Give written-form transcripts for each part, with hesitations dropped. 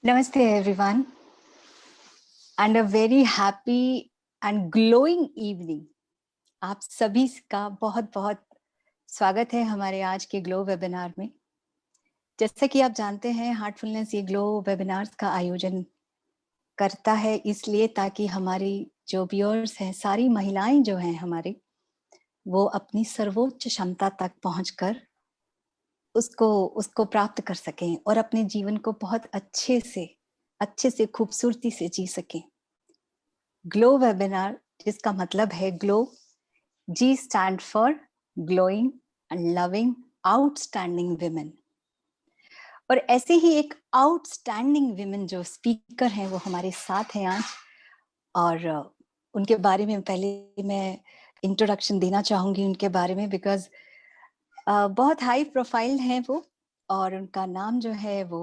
Namaste everyone and a very happy and glowing evening. आप सभी का बहुत बहुत स्वागत है हमारे आज के ग्लो वेबिनार में। जैसा कि आप जानते हैं हार्टफुलनेस ये ग्लो वेबिनार्स का आयोजन करता है इसलिए ताकि हमारी जो व्यूअर्स हैं, सारी महिलाएं जो हैं हमारी, वो अपनी सर्वोच्च क्षमता तक पहुंचकर उसको प्राप्त कर सकें और अपने जीवन को बहुत अच्छे से खूबसूरती से जी सकें। ग्लो वेबिनार जिसका मतलब है glow, G stand for glowing and loving outstanding women. और ऐसे ही एक आउटस्टैंडिंग विमेन जो स्पीकर हैं वो हमारे साथ हैं आज, और उनके बारे में पहले मैं इंट्रोडक्शन देना चाहूंगी उनके बारे में, बिकॉज बहुत हाई प्रोफाइल हैं वो, और उनका नाम जो है वो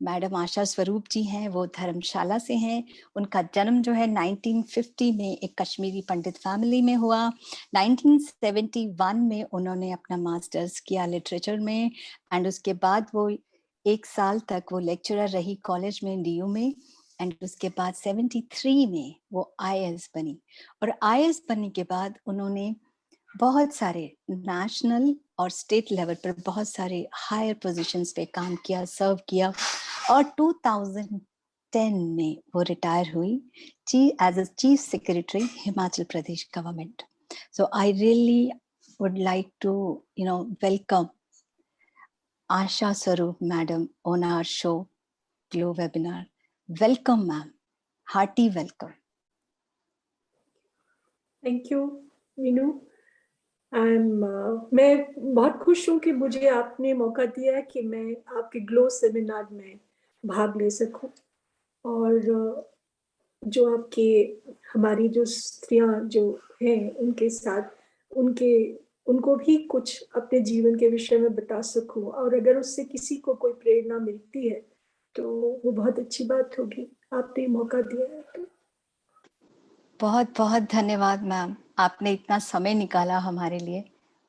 मैडम आशा स्वरूप जी हैं। वो धर्मशाला से हैं। उनका जन्म जो है 1950 में एक कश्मीरी पंडित फैमिली में हुआ। 1971 में उन्होंने अपना मास्टर्स किया लिटरेचर में, एंड उसके बाद वो 1 साल तक वो लेक्चरर रही कॉलेज में, डीयू में, एंड उसके बाद 73 में वो आईएएस बनी। और आईएएस बनने के बाद उन्होंने बहुत सारे नेशनल और स्टेट लेवल पर बहुत सारे हायर पोजीशंस पे काम किया, सर्व किया, और 2010 में वो रिटायर हुई as a chief secretary Himachal Pradesh government. So I really would like to welcome Asha Swaroop madam on our show Glow webinar. Welcome ma'am, hearty welcome. Thank you Meenu. मैं बहुत खुश हूँ कि मुझे आपने मौका दिया है कि मैं आपके ग्लो सेमिनार में भाग ले सकूं, और जो आपके हमारी जो स्त्रियां जो हैं उनके साथ उनको भी कुछ अपने जीवन के विषय में बता सकूं, और अगर उससे किसी को कोई प्रेरणा मिलती है तो वो बहुत अच्छी बात होगी। आपने मौका दिया है तो बहुत बहुत धन्यवाद मैम, आपने इतना समय निकाला हमारे लिए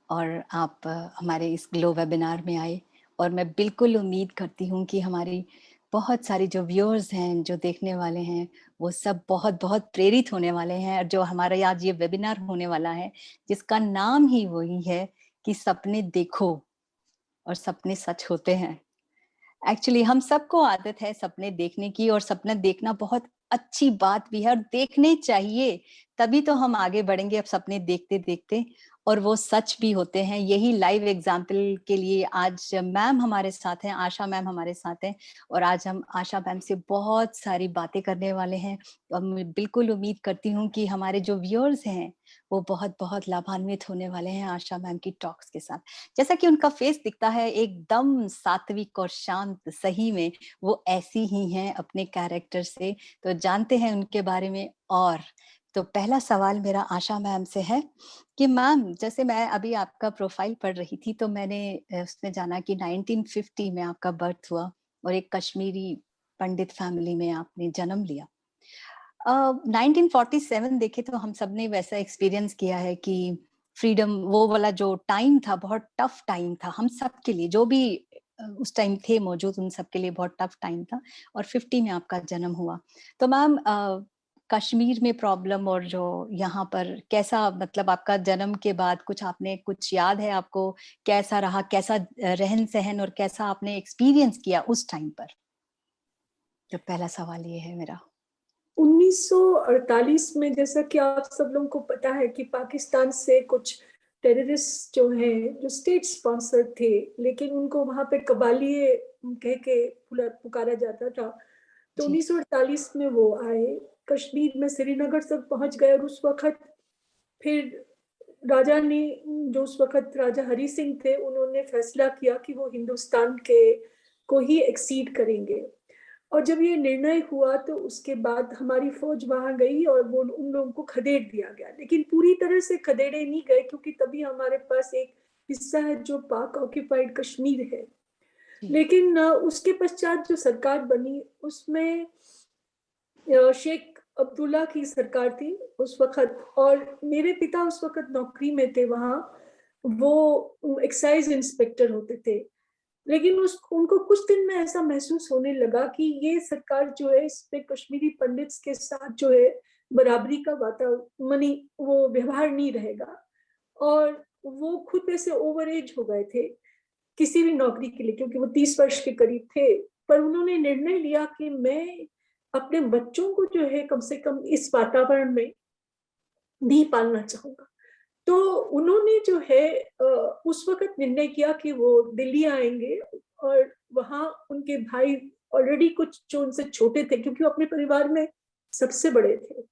और आप हमारे इस ग्लो वेबिनार में आए। और मैं बिल्कुल उम्मीद करती हूँ कि हमारी बहुत सारी जो व्यूअर्स हैं, जो देखने वाले हैं, वो सब बहुत बहुत प्रेरित होने वाले हैं। और जो हमारा आज ये वेबिनार होने वाला है, जिसका नाम ही वही है कि सपने देखो और सपने सच होते हैं। एक्चुअली हम सबको आदत है सपने देखने की, और सपना देखना बहुत अच्छी बात भी है और देखने चाहिए, तभी तो हम आगे बढ़ेंगे अब सपने देखते देखते, और वो सच भी होते हैं। यही लाइव एग्जाम्पल के लिए आज मैम हमारे साथ हैं, आशा मैम हमारे साथ हैं, और आज हम आशा मैम से बहुत सारी बातें करने वाले हैं। और मैं बिल्कुल उम्मीद करती हूँ कि हमारे जो व्यूअर्स हैं वो बहुत बहुत लाभान्वित होने वाले हैं आशा मैम की टॉक्स के साथ। जैसा कि उनका फेस दिखता है एकदम सात्विक और शांत, सही में वो ऐसी ही हैं अपने कैरेक्टर से। तो जानते हैं उनके बारे में। और तो पहला सवाल मेरा आशा मैम से है कि मैम, जैसे मैं अभी आपका प्रोफाइल पढ़ रही थी तो मैंने उसमें जाना कि 1950 में आपका बर्थ हुआ और एक कश्मीरी पंडित फैमिली में आपने जन्म लिया। 1947 देखे तो हम सब ने वैसा एक्सपीरियंस किया है कि फ्रीडम, वो वाला जो टाइम था बहुत टफ टाइम था हम सब के लिए, जो भी उस टाइम थे मौजूद उन सब के लिए बहुत टफ टाइम था। और 50 में आपका जन्म हुआ। तो मैम, कश्मीर में प्रॉब्लम और जो यहाँ पर कैसा, मतलब आपका जन्म के बाद कुछ आपने कुछ याद है आपको, कैसा रहा, कैसा रहन सहन और कैसा आपने एक्सपीरियंस किया उस टाइम पर? तो पहला सवाल ये है मेरा। 1948 में, जैसा कि आप सब लोगों को पता है कि पाकिस्तान से कुछ टेररिस्ट जो हैं, जो स्टेट स्पॉन्सर थे, लेकिन उनको वहां पे कबालिए कह के पुकारा जाता था। तो 1948 में वो आए, कश्मीर में श्रीनगर तक पहुंच गए, और उस वक्त फिर राजा ने, जो उस वक्त राजा हरी सिंह थे, उन्होंने फैसला किया कि वो हिंदुस्तान के को ही एक्सीड करेंगे। और जब ये निर्णय हुआ तो उसके बाद हमारी फौज वहां गई और वो उन लोगों को खदेड़ दिया गया, लेकिन पूरी तरह से खदेड़े नहीं गए, क्योंकि तभी हमारे पास एक हिस्सा है जो पाक ऑक्यूपाइड कश्मीर है। लेकिन उसके पश्चात जो सरकार बनी उसमें शेख अब्दुल्ला की सरकार थी उस वक्त, और मेरे पिता उस वक्त नौकरी में थे वहां। वो एक्साइज इंस्पेक्टर होते थे। लेकिन उनको कुछ दिन में ऐसा महसूस होने लगा कि ये सरकार जो है इस पे कश्मीरी पंडित्स के साथ जो है बराबरी का वातावरण, वो व्यवहार नहीं रहेगा। और वो खुद ऐसे ओवर एज हो गए थे किसी भी नौकरी के लिए, क्योंकि वो 30 वर्ष के करीब थे। पर उन्होंने निर्णय लिया कि मैं अपने बच्चों को जो है कम से कम इस वातावरण में नहीं पालना चाहूंगा। तो उन्होंने जो है उस वक्त निर्णय किया कि वो दिल्ली आएंगे, और वहाँ उनके भाई ऑलरेडी कुछ जो उनसे छोटे थे, क्योंकि वो अपने परिवार में सबसे बड़े थे,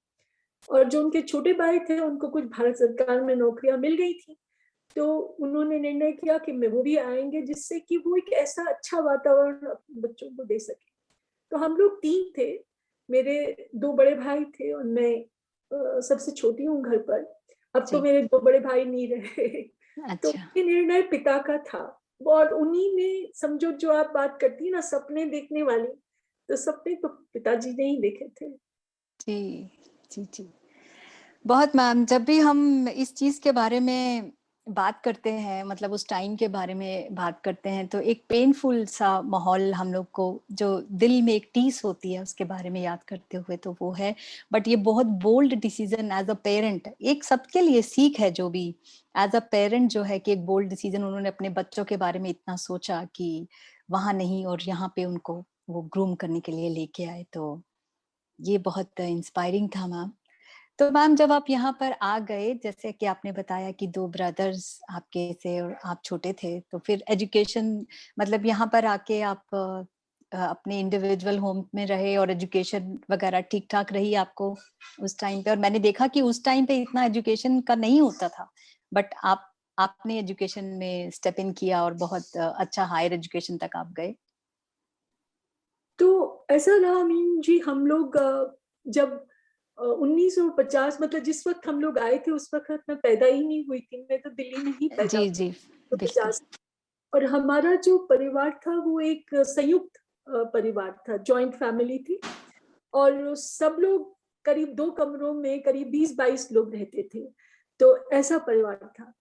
और जो उनके छोटे भाई थे उनको कुछ भारत सरकार में नौकरियां मिल गई थी। तो उन्होंने निर्णय किया कि मैं वो भी आएंगे, जिससे कि वो एक ऐसा अच्छा वातावरण अपने बच्चों को दे सके। तो हम लोग 3 थे, मेरे 2 बड़े भाई थे और मैं सबसे छोटी हूँ घर पर। अब तो जी। मेरे 2 बड़े भाई नहीं रहे। तो अच्छा। ये निर्णय पिता का था, और उन्हीं ने, समझो जो आप बात करती है ना सपने देखने वाली, तो सपने तो पिताजी ने ही देखे थे। जी, जी, जी। बहुत मैम, जब भी हम इस चीज़ के बारे में बात करते हैं, मतलब उस टाइम के बारे में बात करते हैं, तो एक पेनफुल सा माहौल हम लोग को, जो दिल में एक टीस होती है उसके बारे में याद करते हुए, तो वो है। बट ये बहुत bold decision as a parent, एक सबके लिए सीख है, जो भी एज़ अ पेरेंट जो है कि एक बोल्ड डिसीजन उन्होंने अपने बच्चों के बारे में इतना सोचा कि वहाँ नहीं और यहाँ पे उनको वो ग्रूम करने के लिए लेके आए। तो ये बहुत इंस्पायरिंग था मैम। तो मैम, जब आप यहाँ पर आ गए, जैसे कि आपने बताया कि 2 ब्रदर्स आपके थे और आप छोटे थे, तो फिर एजुकेशन, मतलब यहाँ पर आके आप अपने इंडिविजुअल होम में रहे और एजुकेशन वगैरह ठीक-ठाक रही आपको उस टाइम पे? और मैंने देखा कि उस टाइम पे इतना एजुकेशन का नहीं होता था, बट आपने एजुकेशन में स्टेप इन किया और बहुत अच्छा हायर एजुकेशन तक आप गए। तो ऐसा रहा मीन जी, हम लोग जब 1950, मतलब जिस वक्त हम लोग आए थे उस वक्त मैं पैदा ही नहीं हुई थी, मैं तो दिल्ली में ही पैदा जी, हुई जी, तो बिल्कुल। 50। और हमारा जो परिवार था वो एक संयुक्त परिवार था, जॉइंट फैमिली थी। और सब लोग करीब 2 कमरों में करीब 20-22 लोग रहते थे। तो ऐसा परिवार था।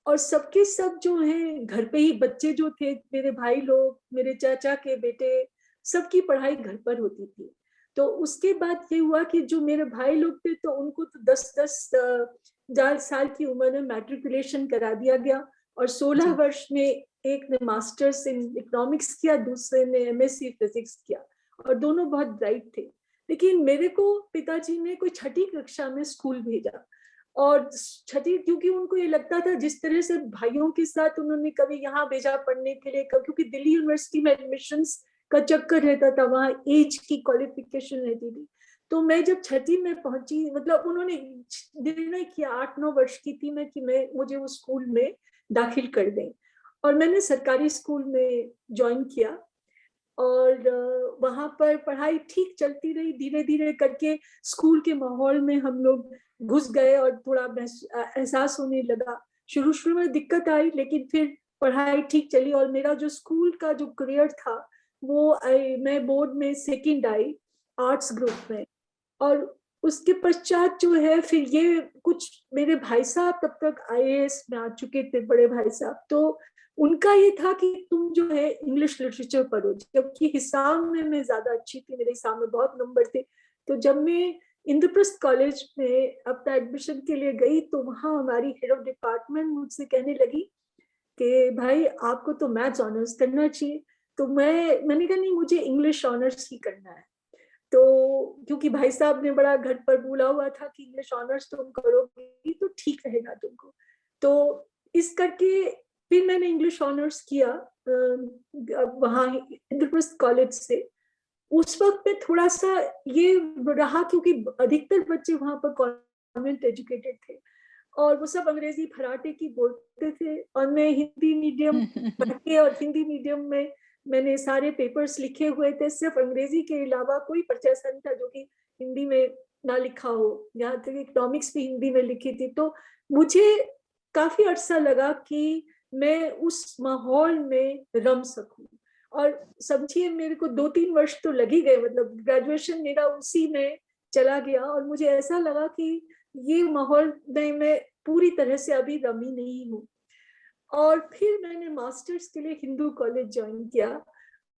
और सबके सब जो हैं घर पे ही, बच्चे जो थे मेरे भाई लोग, मेरे चाचा के बेटे, सबकी पढ़ाई घर पर होती थी। तो उसके बाद ये हुआ कि जो मेरे भाई लोग थे तो उनको तो 10-10 साल की उम्र में मैट्रिकुलेशन करा दिया गया। और 16 जी, वर्ष में एक ने मास्टर्स इन इकोनॉमिक्स किया, दूसरे ने एमएससी फिजिक्स किया, और दोनों बहुत ब्राइट थे। लेकिन मेरे को पिताजी ने कोई 6ठी कक्षा में स्कूल भेजा। और 6ठी, क्योंकि उनको ये लगता था जिस तरह से भाइयों के साथ उन्होंने कभी यहाँ भेजा पढ़ने के लिए, क्योंकि दिल्ली यूनिवर्सिटी में एडमिशन्स का चक्कर रहता था, वहाँ एज की क्वालिफिकेशन रहती थी। तो मैं जब 6ठी में पहुंची, मतलब उन्होंने निर्णय किया, 8-9 वर्ष की थी मैं, कि मैं मुझे उस स्कूल में दाखिल कर दें। और मैंने सरकारी स्कूल में ज्वाइन किया। और वहां पर पढ़ाई ठीक चलती रही, धीरे धीरे करके स्कूल के माहौल में हम लोग घुस गए और थोड़ा एहसास होने लगा। शुरू शुरू में दिक्कत आई, लेकिन फिर पढ़ाई ठीक चली। और मेरा जो स्कूल का जो करियर था वो मैं बोर्ड में सेकंड आई, आर्ट्स ग्रुप में। और उसके पश्चात जो है फिर ये कुछ, मेरे भाई साहब तब तक आईएएस में आ चुके थे, बड़े भाई साहब। तो उनका ये था कि तुम जो है इंग्लिश लिटरेचर पढ़ो, जबकि हिसाब में मैं ज्यादा अच्छी थी, मेरे हिसाब में बहुत नंबर थे। तो जब मैं इंद्रप्रस्थ कॉलेज में अपना एडमिशन के लिए गई, तो वहाँ हमारी हेड ऑफ डिपार्टमेंट मुझसे कहने लगी कि भाई आपको तो मैथ्स ऑनर्स करना चाहिए। तो मैंने कहा नहीं, मुझे इंग्लिश ऑनर्स ही करना है। तो क्योंकि भाई साहब ने बड़ा घर पर बोला हुआ था कि इंग्लिश ऑनर्स तुम करोगी तो ठीक रहेगा तुमको। तो इस करके फिर मैंने इंग्लिश ऑनर्स किया वहाँ इंद्रप्रस्थ कॉलेज से। उस वक्त में थोड़ा सा ये रहा, क्योंकि अधिकतर बच्चे वहां पर कॉन्वेंट एजुकेटेड थे, और वो सब अंग्रेजी फराटे की बोलते थे। और मैं हिंदी मीडियम पढ़ के, और हिंदी मीडियम में मैंने सारे पेपर्स लिखे हुए थे, सिर्फ अंग्रेजी के अलावा कोई पर्चा नहीं था जो कि हिंदी में ना लिखा हो। यहाँ तक इकोनॉमिक्स भी हिंदी में लिखी थी। तो मुझे काफी अरसा लगा कि मैं उस माहौल में रम सकूं। और समझिए मेरे को 2-3 वर्ष तो लग ही गए, मतलब ग्रेजुएशन मेरा उसी में चला गया। और मुझे ऐसा लगा कि ये माहौल में मैं पूरी तरह से अभी रमी नहीं हूँ। और फिर मैंने मास्टर्स के लिए हिंदू कॉलेज ज्वाइन किया,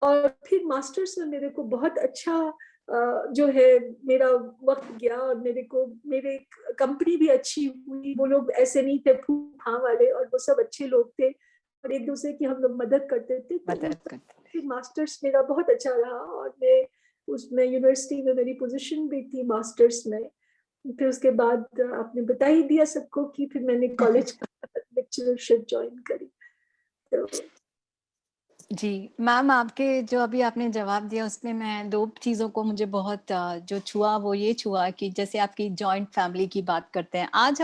और फिर मास्टर्स में मेरे को बहुत अच्छा जो है मेरा वक्त गया, और मेरे कंपनी भी अच्छी हुई। वो लोग ऐसे नहीं थे फूफा वाले, और वो सब अच्छे लोग थे, और एक दूसरे की हम लोग मदद करते थे। तो मदद करते फिर मास्टर्स मेरा बहुत अच्छा रहा, और मैं उसमें यूनिवर्सिटी में मेरी पोजीशन भी थी मास्टर्स में। फिर उसके बाद आपने बता ही दिया सबको कि फिर मैंने हैं। कॉलेज का लेक्चरशिप ज्वाइन करी। तो जी मैम, आपके जो अभी आपने जवाब दिया उसमें मैं दो चीज़ों को मुझे बहुत जो छुआ वो ये छुआ कि जैसे आपकी जॉइंट फैमिली की बात करते हैं, आज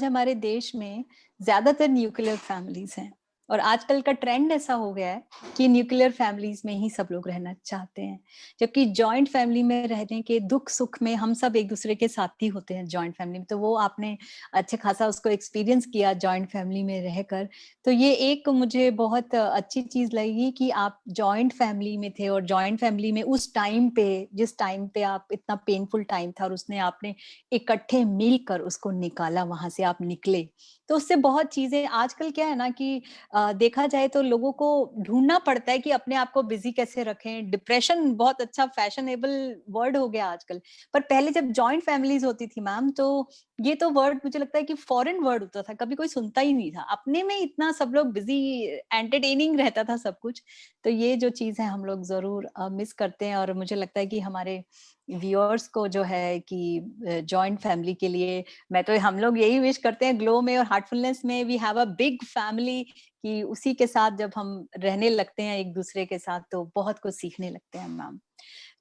हमारे देश में ज्यादातर न्यूक्लियर फैमिलीज हैं, और आजकल का ट्रेंड ऐसा हो गया है कि न्यूक्लियर फैमिलीज में ही सब लोग रहना चाहते हैं, जबकि जॉइंट फैमिली में रहने के दुख सुख में हम सब एक दूसरे के साथी होते हैं जॉइंट फैमिली में। तो वो आपने अच्छे खासा उसको एक्सपीरियंस किया जॉइंट फैमिली में रहकर। तो ये एक मुझे बहुत अच्छी चीज लगी कि आप जॉइंट फैमिली में थे, और जॉइंट फैमिली में उस टाइम पे, जिस टाइम पे आप इतना पेनफुल टाइम था, और उसने आपने इकट्ठे मिलकर उसको निकाला, वहां से आप निकले। तो उससे बहुत चीजें, आजकल क्या है ना कि देखा जाए तो लोगों को ढूंढना पड़ता है कि अपने आप को बिजी कैसे रखें। डिप्रेशन बहुत अच्छा फैशनेबल वर्ड हो गया आजकल, पर पहले जब जॉइंट फैमिलीज होती थी मैम, तो ये तो वर्ड मुझे लगता है कि फॉरेन वर्ड होता था, कभी कोई सुनता ही नहीं था, अपने में इतना सब लोग बिजी, एंटरटेनिंग रहता था सब कुछ। तो ये जो चीज है हम लोग जरूर मिस करते हैं, और मुझे लगता है कि हमारे व्यूअर्स को जो है कि जॉइंट फैमिली के लिए मैं तो, हम लोग यही विश करते हैं ग्लो में और हार्टफुलनेस में, we have a big family, कि उसी के साथ जब हम रहने लगते हैं एक दूसरे के साथ तो बहुत कुछ सीखने लगते हैं मैम।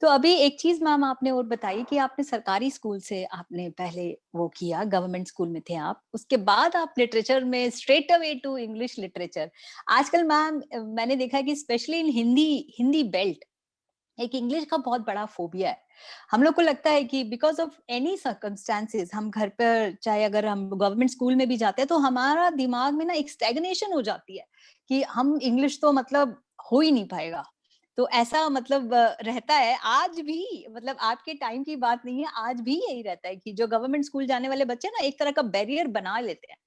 तो अभी एक चीज मैम आपने और बताई कि आपने सरकारी स्कूल से आपने पहले वो किया, गवर्नमेंट स्कूल में थे आप, उसके बाद आप लिटरेचर में straight away to English literature. आजकल मैम मैंने देखा है कि specially in Hindi Hindi belt एक इंग्लिश का बहुत बड़ा फोबिया है। हम लोग को लगता है कि बिकॉज ऑफ एनी सर्कमस्टांसेस हम घर पर, चाहे अगर हम गवर्नमेंट स्कूल में भी जाते हैं, तो हमारा दिमाग में ना एक स्टैग्नेशन हो जाती है कि हम इंग्लिश तो मतलब हो ही नहीं पाएगा। तो ऐसा मतलब रहता है आज भी, मतलब आपके टाइम की बात नहीं है, आज भी यही रहता है कि जो गवर्नमेंट स्कूल जाने वाले बच्चे ना एक तरह का बैरियर बना लेते हैं।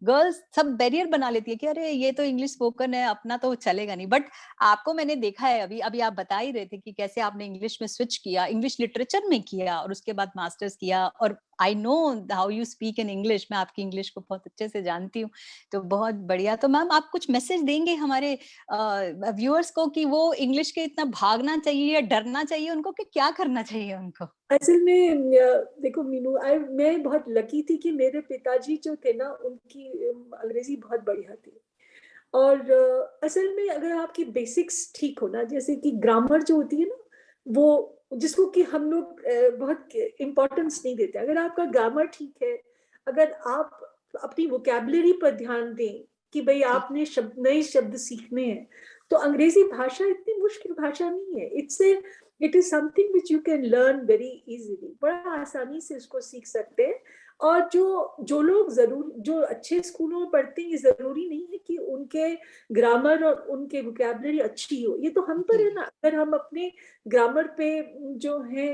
गर्ल्स सब बैरियर बना लेती है कि अरे ये तो इंग्लिश स्पोकन है, अपना तो चलेगा नहीं। बट आपको मैंने देखा है, अभी अभी आप बता ही रहे थे कि कैसे आपने इंग्लिश में स्विच किया, इंग्लिश लिटरेचर में किया, और उसके बाद मास्टर्स किया, और I know how you speak in English, मैं आपकी इंग्लिश को बहुत अच्छे से जानती हूँ। तो बहुत बढ़िया। तो मैम आप कुछ मैसेज देंगे हमारे व्यूअर्स को कि वो इंग्लिश के इतना भागना चाहिए या डरना चाहिए उनको, कि क्या करना चाहिए उनको? असल में देखो मीनू, मैं बहुत लकी थी कि मेरे पिताजी जो थे ना, उनकी अंग्रेजी बहुत बढ़िया थी। और असल में अगर आपकी बेसिक्स ठीक हो ना, जैसे कि ग्रामर जो होती है ना, वो जिसको कि हम लोग बहुत इम्पोर्टेंस नहीं देते, अगर आपका ग्रामर ठीक है, अगर आप अपनी वोकेबलरी पर ध्यान दें कि भाई जी आपने नए शब्द सीखने हैं, तो अंग्रेजी भाषा इतनी मुश्किल भाषा नहीं है। It is something which you can learn very easily, बड़ा आसानी से उसको सीख सकते हैं। और जो लोग जो अच्छे स्कूलों में पढ़ते हैं, ये जरूरी नहीं है कि उनके ग्रामर और उनके वोकेबलरी अच्छी हो, ये तो हम पर है जी ना। अगर हम अपने ग्रामर पे जो है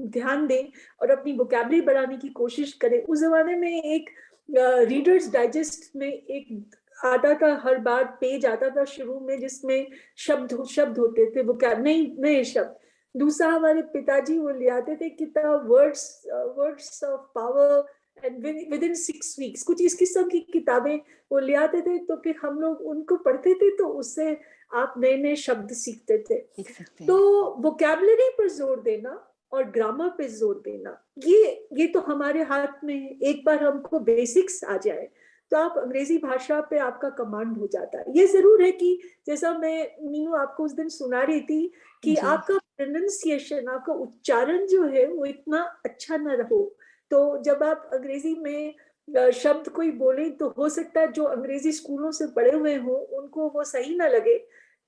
ध्यान दें और अपनी वोकेबलरी बढ़ाने की कोशिश करें। उस जमाने में एक रीडर्स डाइजेस्ट में एक आता था, हर बार पेज आता था शुरू में, जिसमें शब्द होते थे, वो क्या नए नए शब्द। दूसरा, हमारे पिताजी वो ले आते थे किताब, words of power, and with in 6 weeks, कुछ इस किस्म की किताबें वो ले आते थे। तो फिर हम लोग उनको पढ़ते थे, तो उससे आप नए नए शब्द सीखते थे। सीख सकते तो हैं। वोकेबलरी पर जोर देना और ग्रामर पे जोर देना, ये तो हमारे हाथ में है। एक बार हमको बेसिक्स आ जाए तो आप अंग्रेजी भाषा पे आपका कमांड हो जाता है। ये जरूर है कि जैसा मैं मीनू आपको उस दिन सुना रही थी कि जी आपका प्रोनाउंसिएशन, आपका उच्चारण जो है वो इतना अच्छा ना रहो। तो जब आप अंग्रेजी में शब्द कोई बोले, तो हो सकता है जो अंग्रेजी स्कूलों से पढ़े हुए हों उनको वो सही ना लगे,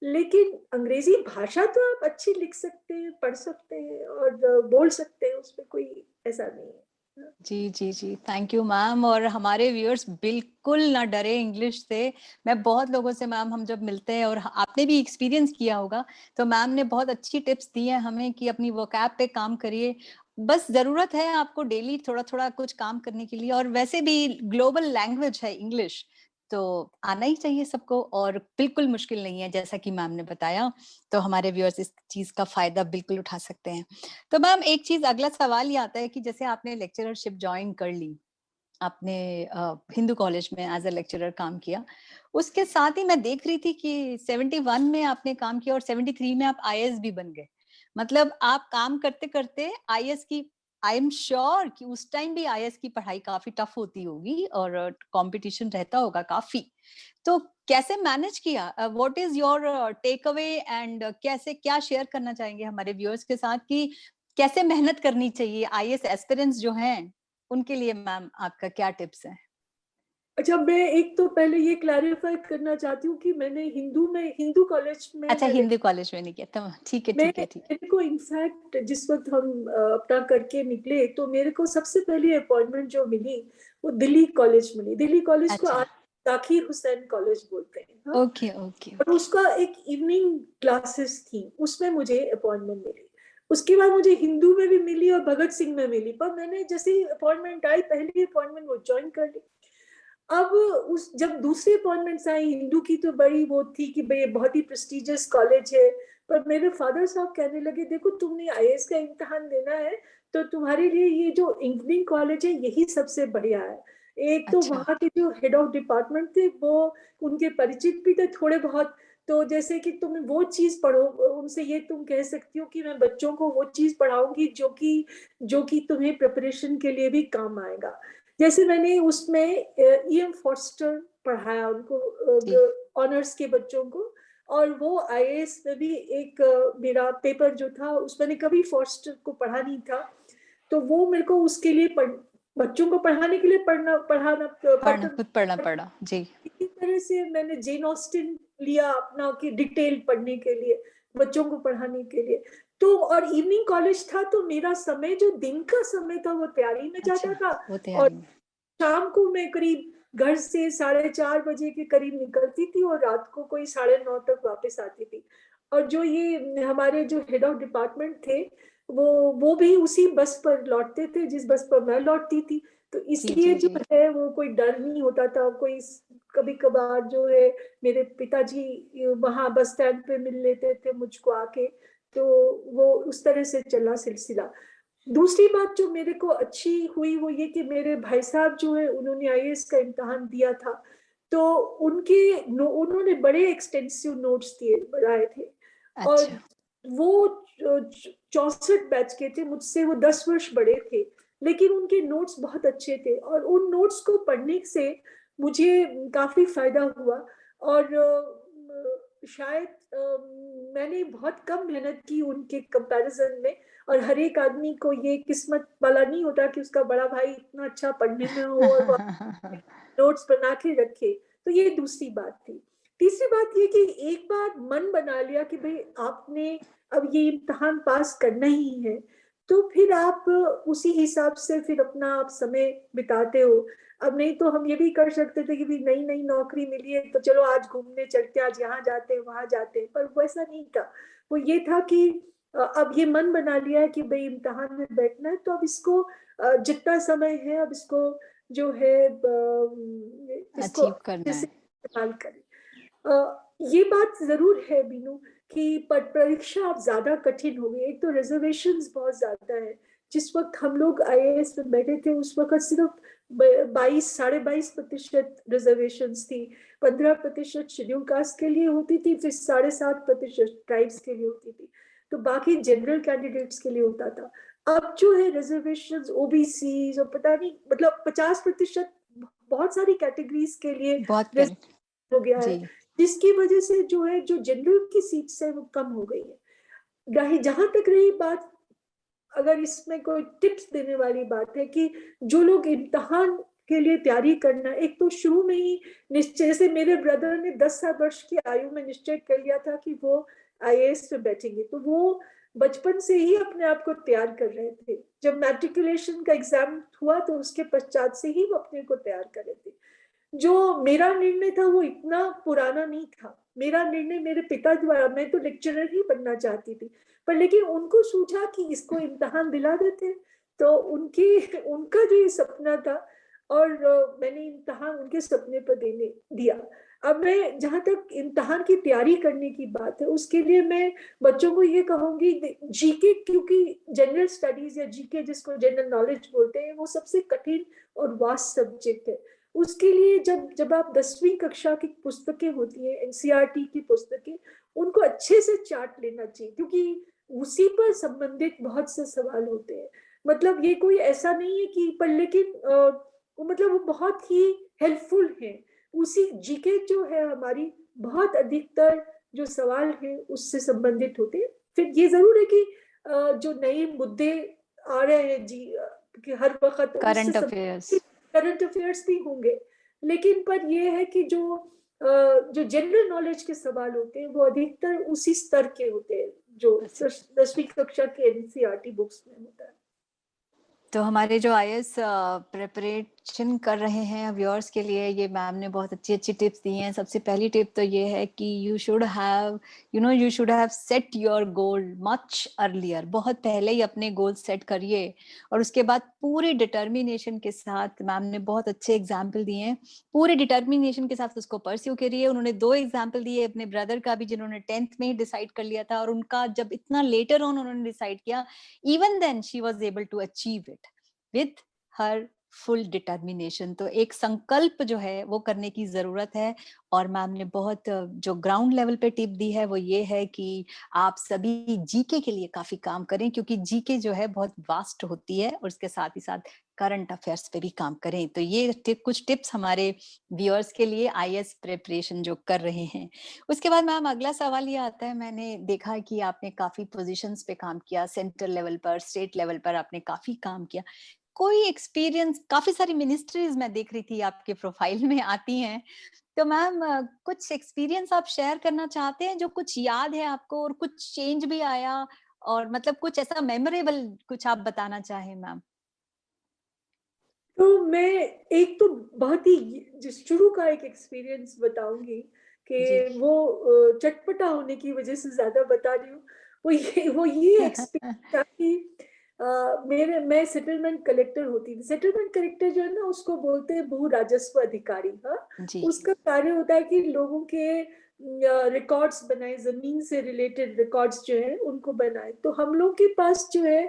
लेकिन अंग्रेजी भाषा तो आप अच्छी लिख सकते हैं, पढ़ सकते हैं और बोल सकते हैं, उसमें कोई ऐसा नहीं है। जी जी जी, थैंक यू मैम। और हमारे व्यूअर्स बिल्कुल ना डरे इंग्लिश से। मैं बहुत लोगों से मैम हम जब मिलते हैं, और आपने भी एक्सपीरियंस किया होगा, तो मैम ने बहुत अच्छी टिप्स दी हैं हमें कि अपनी वोकैब पे काम करिए। बस जरूरत है आपको डेली थोड़ा थोड़ा कुछ काम करने के लिए, और वैसे भी ग्लोबल लैंग्वेज है इंग्लिश, तो आना ही चाहिए सबको और बिल्कुल मुश्किल नहीं है जैसा कि मैम ने बताया, तो हमारे व्यूअर्स इस चीज़ का फ़ायदा बिल्कुल उठा सकते हैं। तो मैम एक चीज़ अगला सवाल ये आता है कि जैसे आपने लेक्चररशिप जॉइन कर ली, आपने हिंदू कॉलेज में एज़ अ लेक्चरर काम किया। उसके साथ ही मैं देख रही थी कि 71 में आपने काम किया और 73 में आप आईएएस भी बन गए। मतलब आप काम करते-करते आईएएस की आई एम श्योर कि उस टाइम भी आईएएस की पढ़ाई काफ़ी टफ होती होगी और कॉम्पिटिशन रहता होगा काफ़ी। तो कैसे मैनेज किया? What is your take away and कैसे क्या शेयर करना चाहेंगे हमारे व्यूअर्स के साथ कि कैसे मेहनत करनी चाहिए? आईएएस एस्पिरेंट्स जो हैं, उनके लिए मैम आपका क्या टिप्स हैं? अच्छा, मैं एक तो पहले ये क्लैरिफ़ाई करना चाहती हूँ कि मैंने हिंदू कॉलेज में अच्छा हिंदू कॉलेज में नहीं किया, तो ठीक है, ठीक है, ठीक है। मेरे को इनफैक्ट जिस वक़्त हम अपना करके निकले, तो मेरे को सबसे पहली अपॉइंटमेंट जो मिली, वो दिल्ली कॉलेज मिली। दिल्ली कॉलेज को अच्छा, आज ज़ाकिर हुसैन कॉलेज बोलते हैं, हाँ? ओके, ओके, और ओके। उसका एक इवनिंग क्लासेस थी, उसमें मुझे अपॉइंटमेंट मिली। उसके बाद मुझे हिंदू में भी मिली और भगत सिंह में मिली, पर मैंने जैसे ही अपॉइंटमेंट आई, पहली अपॉइंटमेंट वो जॉइन कर ली। अब उस जब दूसरी अपॉइंटमेंट्स आई हिंदू की, तो बड़ी वो थी कि भाई ये बहुत ही प्रेस्टिजियस कॉलेज है। पर मेरे फादर साहब कहने लगे, देखो तुमने आईएएस का इम्तिहान देना है, तो तुम्हारे लिए ये जो इवनिंग कॉलेज है यही सबसे बढ़िया है। एक तो अच्छा, वहाँ के जो हेड ऑफ डिपार्टमेंट थे, वो उनके परिचित भी थे थोड़े बहुत। तो जैसे कि तुम वो चीज पढ़ो, उनसे ये तुम कह सकती हो कि मैं बच्चों को वो चीज पढ़ाऊंगी जो कि तुम्हें प्रिपरेशन के लिए भी काम आएगा। जैसे मैंने उसमें ईएम फॉस्टर पढ़ाया उनको, जी, ऑनर्स के बच्चों को। और वो आईएएस में भी एक मेरा पेपर जो था, उस मैंने कभी फॉस्टर को पढ़ा नहीं था। तो वो मेरे को उसके लिए बच्चों को पढ़ाने के लिए पढ़ाना पढ़ना पढ़ता। खुद पढ़ना पड़ा। जी, इसी तरह से मैंने जेन ऑस्टिन लिया अपना कि डिटेल पढ़ने के लिए, बच्चों को पढ़ाने के लिए। तो और इवनिंग कॉलेज था, तो मेरा समय जो दिन का समय था वो तैयारी में अच्छा, जाता था। वो और तैयारी में। शाम को मैं करीब घर से 4:30 बजे के करीब निकलती थी और रात को कोई 9:30 तक वापस आती थी। और जो ये हमारे जो हेड ऑफ डिपार्टमेंट थे, वो भी उसी बस पर लौटते थे जिस बस पर मैं लौटती थी। तो जी, इसलिए जी, जो जी। है वो कोई डर नहीं होता था। कोई कभी कभार जो है मेरे पिताजी वहां बस स्टैंड पे मिल लेते थे मुझको आके। तो वो उस तरह से चला सिलसिला। दूसरी बात जो मेरे को अच्छी हुई वो ये कि मेरे भाई साहब जो है उन्होंने आईएएस का इम्तिहान दिया था। तो उन्होंने बड़े एक्सटेंसिव नोट्स दिए बनाए थे। और अच्छा, वो 64 बैच के थे, मुझसे वो 10 वर्ष बड़े थे। लेकिन उनके नोट्स बहुत अच्छे थे और उन नोट्स को पढ़ने से मुझे काफी फायदा हुआ। और शायद मैंने बहुत कम मेहनत की उनके कंपैरिजन में। और हर एक आदमी को ये किस्मत वाला नहीं होता कि उसका बड़ा भाई इतना अच्छा पढ़ने में हो और वो नोट्स बना के रखे। तो ये दूसरी बात थी। तीसरी बात ये कि एक बार मन बना लिया कि भाई आपने अब ये इम्तिहान पास करना ही है, तो फिर आप उसी हिसाब से फिर अपना आप समय बिताते हो। अब नहीं तो हम ये भी कर सकते थे कि भी नई नई नौकरी मिली है तो चलो आज घूमने चलते, आज यहाँ जाते हैं वहां जाते हैं, पर वैसा नहीं था। वो ये था कि अब ये मन बना लिया है कि भाई इम्तिहान में बैठना है, तो अब इसको जितना समय है अब इसको जो है इसको अचीव अच्छे करना से है। इस्तेमाल करें। ये बात जरूर है बीनू कि परीक्षा अब ज्यादा कठिन हो गई। एक तो रिजर्वेशंस बहुत ज्यादा है। जिस वक्त हम लोग आईएएस में बैठे थे उस वक्त सिर्फ 22-22.5% रिजर्वेशन थी। 15% शेड्यूल कास्ट के लिए होती थी, फिर 7.5% ट्राइब्स के लिए होती थी। तो बाकी जनरल कैंडिडेट्स के लिए होता था। अब जो है रिजर्वेशन ओबीसी और पता नहीं मतलब 50% बहुत सारी कैटेगरीज के लिए बहुत करेक्ट। हो गया है। जी, जिसकी वजह से जो है जो जनरल की सीट्स है वो कम हो गई है। जहां तक रही बात, अगर इसमें कोई टिप्स देने वाली बात है कि जो लोग इम्तहान के लिए तैयारी करना, एक तो शुरू में ही निश्चय, जैसे मेरे ब्रदर ने 10 वर्ष की आयु में निश्चय कर लिया था कि वो आईएएस में बैठेंगे, तो वो बचपन से ही अपने आप को तैयार कर रहे थे। जब मैट्रिकुलेशन का एग्जाम हुआ तो उसके पश्चात से ही वो अपने को तैयार कर रहे थे। जो मेरा निर्णय था वो इतना पुराना नहीं था। मेरा निर्णय मेरे पिता द्वारा, मैं तो लेक्चरर ही बनना चाहती थी, पर लेकिन उनको सूझा कि इसको इम्तिहान दिला देते। तो उनकी उनका जो ये सपना था और मैंने इम्तिहान उनके सपने पर देने दिया। अब मैं जहाँ तक इम्तिहान की तैयारी करने की बात है, उसके लिए मैं बच्चों को ये कहूंगी, जीके, क्योंकि जनरल स्टडीज या जीके जिसको जनरल नॉलेज बोलते हैं, वो सबसे कठिन और वास्ट सब्जेक्ट है। उसके लिए जब जब आप 10वीं कक्षा की पुस्तकें होती हैं, एनसीईआरटी की पुस्तकें, उनको अच्छे से चार्ट लेना चाहिए, क्योंकि उसी पर संबंधित बहुत से सवाल होते हैं। मतलब ये कोई ऐसा नहीं है कि, पर लेकिन मतलब वो बहुत ही हेल्पफुल है। उसी जीके जो है हमारी, बहुत अधिकतर जो सवाल है उससे संबंधित होते हैं। फिर ये जरूर है कि जो नए मुद्दे आ रहे हैं जी, कि हर वक्त उससे करंट अफेयर्स। करंट अफेयर्स भी होंगे, लेकिन पर ये है कि जो जनरल नॉलेज के सवाल होते हैं वो अधिकतर उसी स्तर के होते हैं जो 10वीं कक्षा के एनसीईआरटी बुक्स में होता है। तो हमारे जो आईएएस प्रिपरेशन कर रहे हैं व्यूअर्स के लिए, ये मैम ने बहुत अच्छी अच्छी टिप्स दी हैं। सबसे पहली टिप तो ये है कि you should have set your goal much earlier. बहुत पहले ही अपने गोल सेट करिए और उसके बाद पूरे डिटर्मिनेशन के साथ, मैम ने बहुत अच्छे एग्जाम्पल दिए हैं, पूरे डिटर्मिनेशन के साथ उसको परस्यू करिए। उन्होंने 2 एग्जाम्पल दिए अपने ब्रदर का भी, जिन्होंने 10th में ही डिसाइड कर लिया था, और उनका जब इतना लेटर ऑन उन्होंने डिसाइड किया, even then she was able to achieve it with her full determination. तो एक संकल्प जो है वो करने की जरूरत है। और मैम ने बहुत जो ग्राउंड लेवल पे टिप दी है वो ये है कि आप सभी जीके के लिए काफी काम करें, क्योंकि जीके जो है बहुत वास्ट होती है, और उसके साथ ही साथ करंट अफेयर्स पे भी काम करें। तो ये कुछ टिप्स हमारे व्यूअर्स के लिए आईएएस प्रिपरेशन जो कर रहे हैं। उसके बाद मैम अगला सवाल ये आता है, मैंने देखा कि आपने काफी पोजीशंस पे काम किया, सेंट्रल लेवल पर, स्टेट लेवल पर आपने काफी काम किया। कोई एक्सपीरियंस, काफी सारी मिनिस्ट्रीज मैं देख रही थी आपके प्रोफाइल में आती हैं, तो मैम कुछ एक्सपीरियंस आप शेयर करना चाहते हैं जो कुछ याद है आपको, और कुछ चेंज भी आया, और मतलब कुछ ऐसा मेमोरेबल कुछ आप बताना चाहें मैम? तो मैं एक तो बहुत ही शुरू का एक एक्सपीरियंस बताऊंगी जी। कि वो चटपटा होने की वजह से ज्यादा बता रही हूँ। वो ये एक्सपीरियंस था कि मैं सेटलमेंट कलेक्टर होती थी। सेटलमेंट कलेक्टर जो है ना, उसको बोलते हैं भू राजस्व अधिकारी। हाँ, जी। उसका कार्य होता है कि लोगों के रिकॉर्ड्स बनाए, जमीन से रिलेटेड रिकॉर्ड्स जो है उनको बनाए। तो हम लोग के पास जो है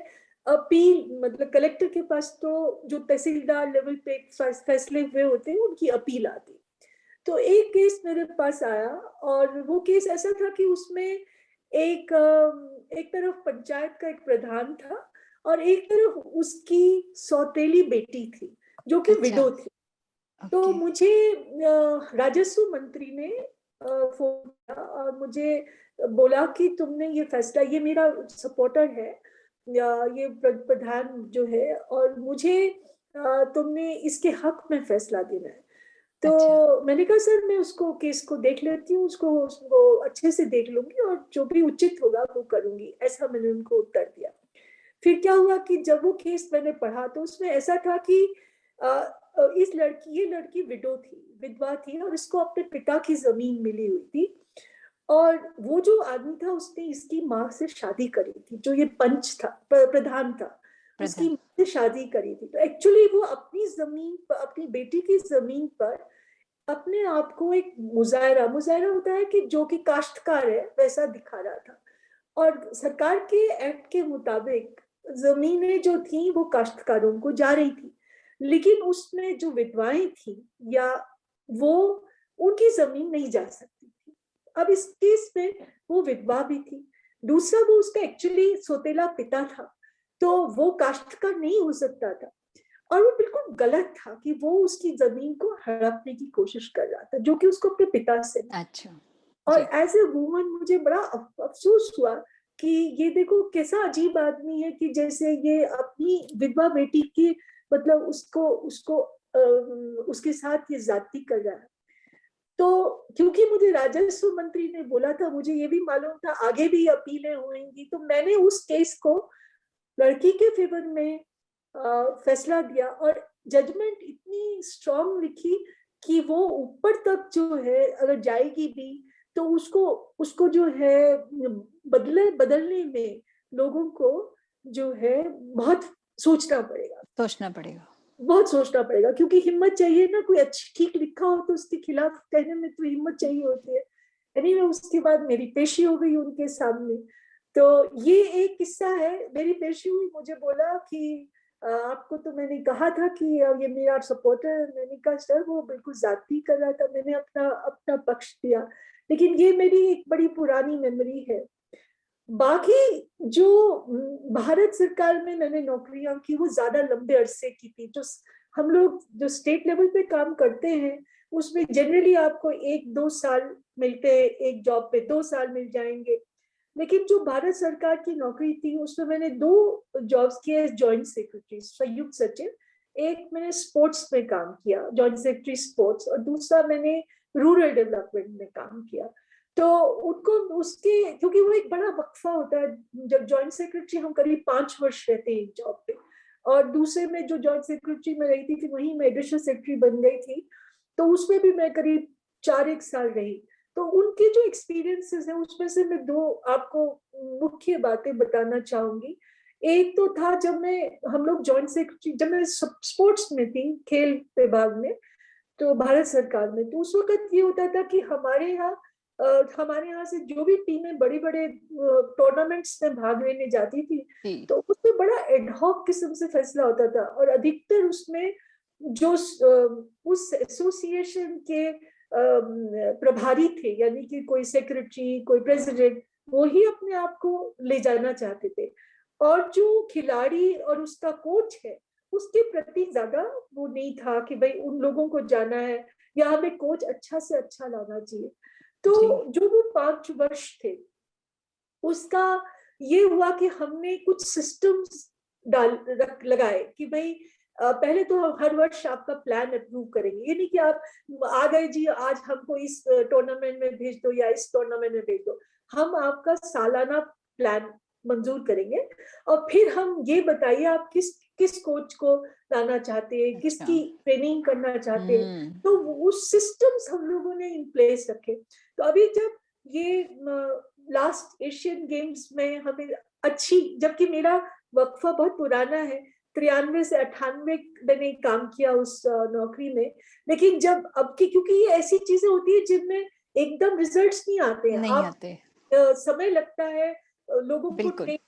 अपील, मतलब कलेक्टर के पास तो जो तहसीलदार लेवल पे फैसले हुए होते हैं उनकी अपील आती। तो एक केस मेरे पास आया, और वो केस ऐसा था कि उसमें एक तरफ पंचायत का एक प्रधान था, और एक तरफ उसकी सौतेली बेटी थी जो कि अच्छा। विडो थी। तो ओके। मुझे राजस्व मंत्री ने फोन किया और मुझे बोला कि तुमने ये फैसला, ये मेरा सपोर्टर है या ये प्रधान जो है, और मुझे तुमने इसके हक में फैसला देना है। अच्छा। तो मैंने कहा सर, मैं उसको केस को देख लेती हूँ, उसको अच्छे से देख लूंगी और जो भी उचित होगा वो करूंगी, ऐसा मैंने उनको उत्तर दिया। फिर क्या हुआ कि जब वो केस मैंने पढ़ा तो उसमें ऐसा था कि ये लड़की विडो थी, विधवा थी, और इसको अपने पिता की जमीन मिली हुई थी। और वो जो आदमी था उसने इसकी माँ से शादी करी थी, जो ये पंच था, प्रधान था, उसकी प्रधान। माँ से शादी करी थी। तो एक्चुअली वो अपनी जमीन पर, अपनी बेटी की जमीन पर अपने आप को एक मुजाहरा मुजाहरा होता है कि जो कि काश्तकार है वैसा दिखा रहा था। और सरकार के एक्ट के मुताबिक जमीनें जो थी वो काश्तकारों को जा रही थी, लेकिन उसमें जो विधवाएं थी या वो, उनकी जमीन नहीं जा सकती थी। अब इस केस में वो विधवा भी थी, दूसरा वो उसका एक्चुअली सौतेला पिता था, तो वो काश्तकार नहीं हो सकता था। और वो बिल्कुल गलत था कि वो उसकी जमीन को हड़पने की कोशिश कर रहा था, जो कि उसको अपने पिता से मिली। अच्छा। और जी। एज ए वुमन मुझे बड़ा अफसोस हुआ कि ये देखो कैसा अजीब आदमी है, कि जैसे ये अपनी विधवा बेटी की, मतलब उसको उसको उसके साथ ये जाति कर रहा है। तो क्योंकि मुझे राजस्व मंत्री ने बोला था, मुझे ये भी मालूम था आगे भी अपीलें होंगी, तो मैंने उस केस को लड़की के फेवर में फैसला दिया। और जजमेंट इतनी स्ट्रांग लिखी कि वो ऊपर तक जो है अगर जाएगी भी, तो उसको उसको जो है बदलने में लोगों को जो है बहुत सोचना पड़ेगा। सोचना पड़ेगा। बहुत सोचना पड़ेगा, क्योंकि हिम्मत चाहिए ना, कोई अच्छी ठीक लिखा हो तो उसके खिलाफ कहने में तो हिम्मत चाहिए होती है। एनीवे उसके बाद मेरी पेशी हो गई उनके सामने। तो ये एक किस्सा है। मेरी पेशी हुई, मुझे बोला कि आपको तो मैंने कहा था कि ये मेरा सपोर्टर है। मैंने कहा सर वो बिल्कुल जाती कर रहा था, मैंने अपना अपना पक्ष दिया। लेकिन ये मेरी एक बड़ी पुरानी मेमोरी है। बाकी जो भारत सरकार में मैंने नौकरियां की वो ज्यादा लंबे अरसे की थी। जो हम लोग जो स्टेट लेवल पे काम करते हैं उसमें जनरली आपको 1-2 साल मिलते हैं, एक जॉब पे 2 साल मिल जाएंगे। लेकिन जो भारत सरकार की नौकरी थी उसमें मैंने 2 जॉब्स किए जॉइंट सेक्रेटरी, संयुक्त सचिव। एक मैंने स्पोर्ट्स में काम किया, जॉइंट सेक्रेटरी स्पोर्ट्स, और दूसरा मैंने रूरल डेवलपमेंट में काम किया। तो उनको उसके, क्योंकि वो एक बड़ा वक्फा होता है। जब जॉइंट सेक्रेटरी हम करीब 5 वर्ष रहते हैं एक जॉब पे, और दूसरे में जो जॉइंट सेक्रेटरी में रही थी फिर वहीं मैं एडिशनल सेक्रेटरी बन गई थी, तो उसमें भी मैं करीब 4 एक साल रही। तो उनके जो एक्सपीरियंसेस हैं उसमें से मैं 2 आपको मुख्य बातें बताना चाहूंगी। एक तो था जब मैं, हम लोग जॉइंट सेक्रेटरी, जब मैं स्पोर्ट्स में थी, खेल विभाग में, तो भारत सरकार में, तो उस वक्त ये होता था कि हमारे यहाँ से जो भी टीमें बड़े बड़े टूर्नामेंट्स में भाग लेने जाती थी, जी तो उसमें बड़ा एडहॉक किस्म से फैसला होता था। और अधिकतर उसमें जो उस एसोसिएशन के प्रभारी थे, यानी कि कोई सेक्रेटरी, कोई प्रेसिडेंट, वो ही अपने आप को ले जाना चाहते थे। और जो खिलाड़ी और उसका कोच है उसके प्रति ज्यादा वो नहीं था कि भाई उन लोगों को जाना है या हमें कोच अच्छा से अच्छा लाना चाहिए। जी तो जो वो 5 वर्ष थे उसका ये हुआ कि हमने कुछ सिस्टम्स लगाए कि भाई पहले तो हम हर वर्ष आपका प्लान अप्रूव करेंगे। ये नहीं कि आप आ गए जी आज हमको इस टूर्नामेंट में भेज दो या इस टूर्नामेंट में भेज दो। हम आपका सालाना प्लान मंजूर करेंगे, और फिर हम ये बताइए आप किस किस कोच को लाना चाहते हैं, अच्छा किसकी ट्रेनिंग करना चाहते हैं। तो उस सिस्टम्स हम लोगों ने इन प्लेस रखे। तो अभी जब ये लास्ट एशियन गेम्स में हमें अच्छी, जबकि मेरा वक्फा बहुत पुराना है, 93 से 98 मैंने काम किया उस नौकरी में। लेकिन जब अब की, क्योंकि ये ऐसी चीजें होती है जिनमें एकदम रिजल्ट्स नहीं आते हैं, नहीं आप आते समय लगता है लोगों को बिल्कुल ट्रेन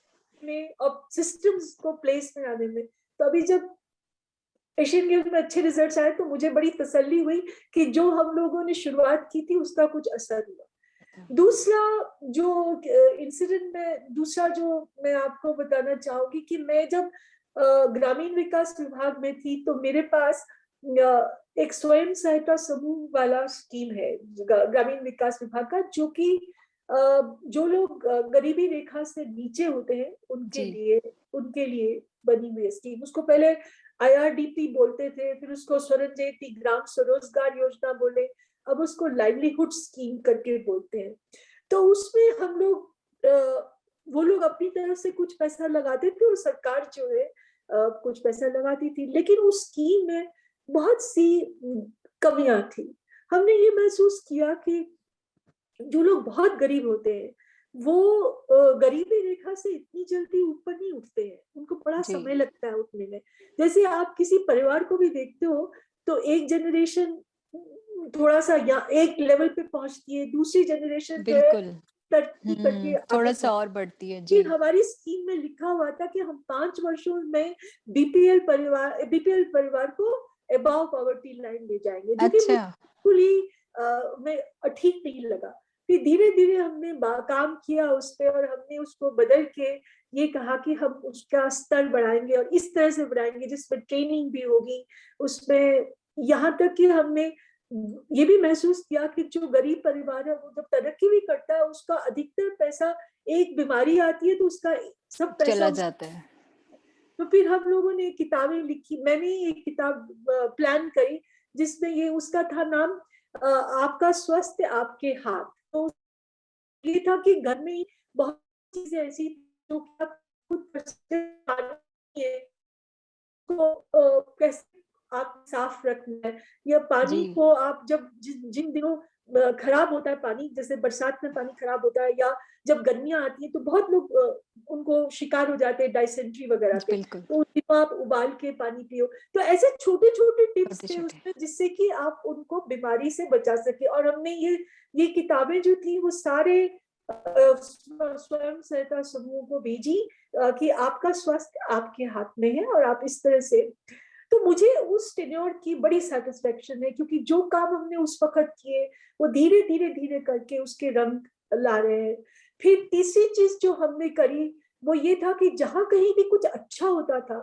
में और सिस्टम्स को प्लेस में आने में। तो अभी जब एशियन गेम्स में अच्छे रिजल्ट्स आए तो मुझे बड़ी तसल्ली हुई कि जो हम लोगों ने शुरुआत की थी उसका कुछ असर हुआ। दूसरा जो इंसिडेंट में, दूसरा जो मैं आपको बताना चाहूंगी कि मैं जब ग्रामीण विकास विभाग में थी तो मेरे पास एक स्वयं सहायता समूह वाला स्कीम है ग्रामीण विकास विभाग का, जो कि जो लोग गरीबी रेखा से नीचे होते हैं जी उनके लिए बनी हुई स्कीम। उसको पहले IRDP बोलते थे, फिर उसको स्वर्ण जयंती ग्राम स्वरोजगार योजना बोले, अब उसको लाइवलीहुड स्कीम करके बोलते हैं। तो उसमें हम लोग वो लोग अपनी तरफ से कुछ पैसा लगाते थे और सरकार जो है कुछ पैसा लगाती थी, लेकिन उस स्कीम में बहुत सी कमियां थी। हमने ये महसूस किया कि जो लोग बहुत गरीब होते हैं वो गरीबी रेखा से इतनी जल्दी ऊपर नहीं उठते हैं, उनको बड़ा जी समय लगता है उठने में। जैसे आप किसी परिवार को भी देखते हो तो एक जनरेशन थोड़ा सा या एक लेवल पे पहुंचती है, दूसरी जनरेशन जो है बिल्कुल तरक्की करके आगे थोड़ा सा बढ़ती और बढ़ती है है। जी फिर हमारी स्कीम में लिखा हुआ था कि हम 5 वर्षों में बीपीएल परिवार को अबव पॉवर्टी लाइन ले जाएंगे, जो कि अच्छा मुझे बिल्कुल ही मैं ठीक नहीं लगा। फिर धीरे धीरे हमने काम किया उस पे और हमने उसको बदल के ये कहा कि हम उसका स्तर बढ़ाएंगे और इस तरह से बढ़ाएंगे जिसमें ट्रेनिंग भी होगी उसमें। यहाँ तक कि हमने ये भी महसूस किया कि जो गरीब परिवार है वो जब तरक्की भी करता है उसका अधिकतर पैसा, एक बीमारी आती है तो उसका सब पैसा चला जाता है तो फिर हम लोगों ने किताबें लिखी। मैंने एक किताब प्लान करी जिसमें ये उसका था नाम आपका स्वास्थ्य आपके हाथ। तो ये था कि घर में बहुत चीजें ऐसी जो कि आप खुद कर सकते हैं, को कैसे आप साफ रखना है, या जी पानी को आप जब जिन जिन दिनों खराब होता है पानी, जैसे बरसात में पानी खराब होता है, या जब गर्मियां आती है तो बहुत लोग उनको शिकार हो जाते हैं डायसेंट्री वगैरह के, बिल्कुल। तो उस दिन आप उबाल के पानी पियो। तो ऐसे छोटे छोटे टिप्स छोटे थे छोटे। उसमें, जिससे कि आप उनको बीमारी से बचा सके। और हमने ये किताबें जो थी वो सारे स्वयं सहायता समूहों को भेजी, कि आपका स्वास्थ्य आपके हाथ में है, और आप इस तरह से। तो मुझे उस टेन्योर की बड़ी सेटिस्फेक्शन है, क्योंकि जो काम हमने उस वक्त किए वो धीरे धीरे धीरे करके उसके रंग ला रहे हैं। फिर तीसरी चीज जो हमने करी वो ये था कि जहां कहीं भी कुछ अच्छा होता था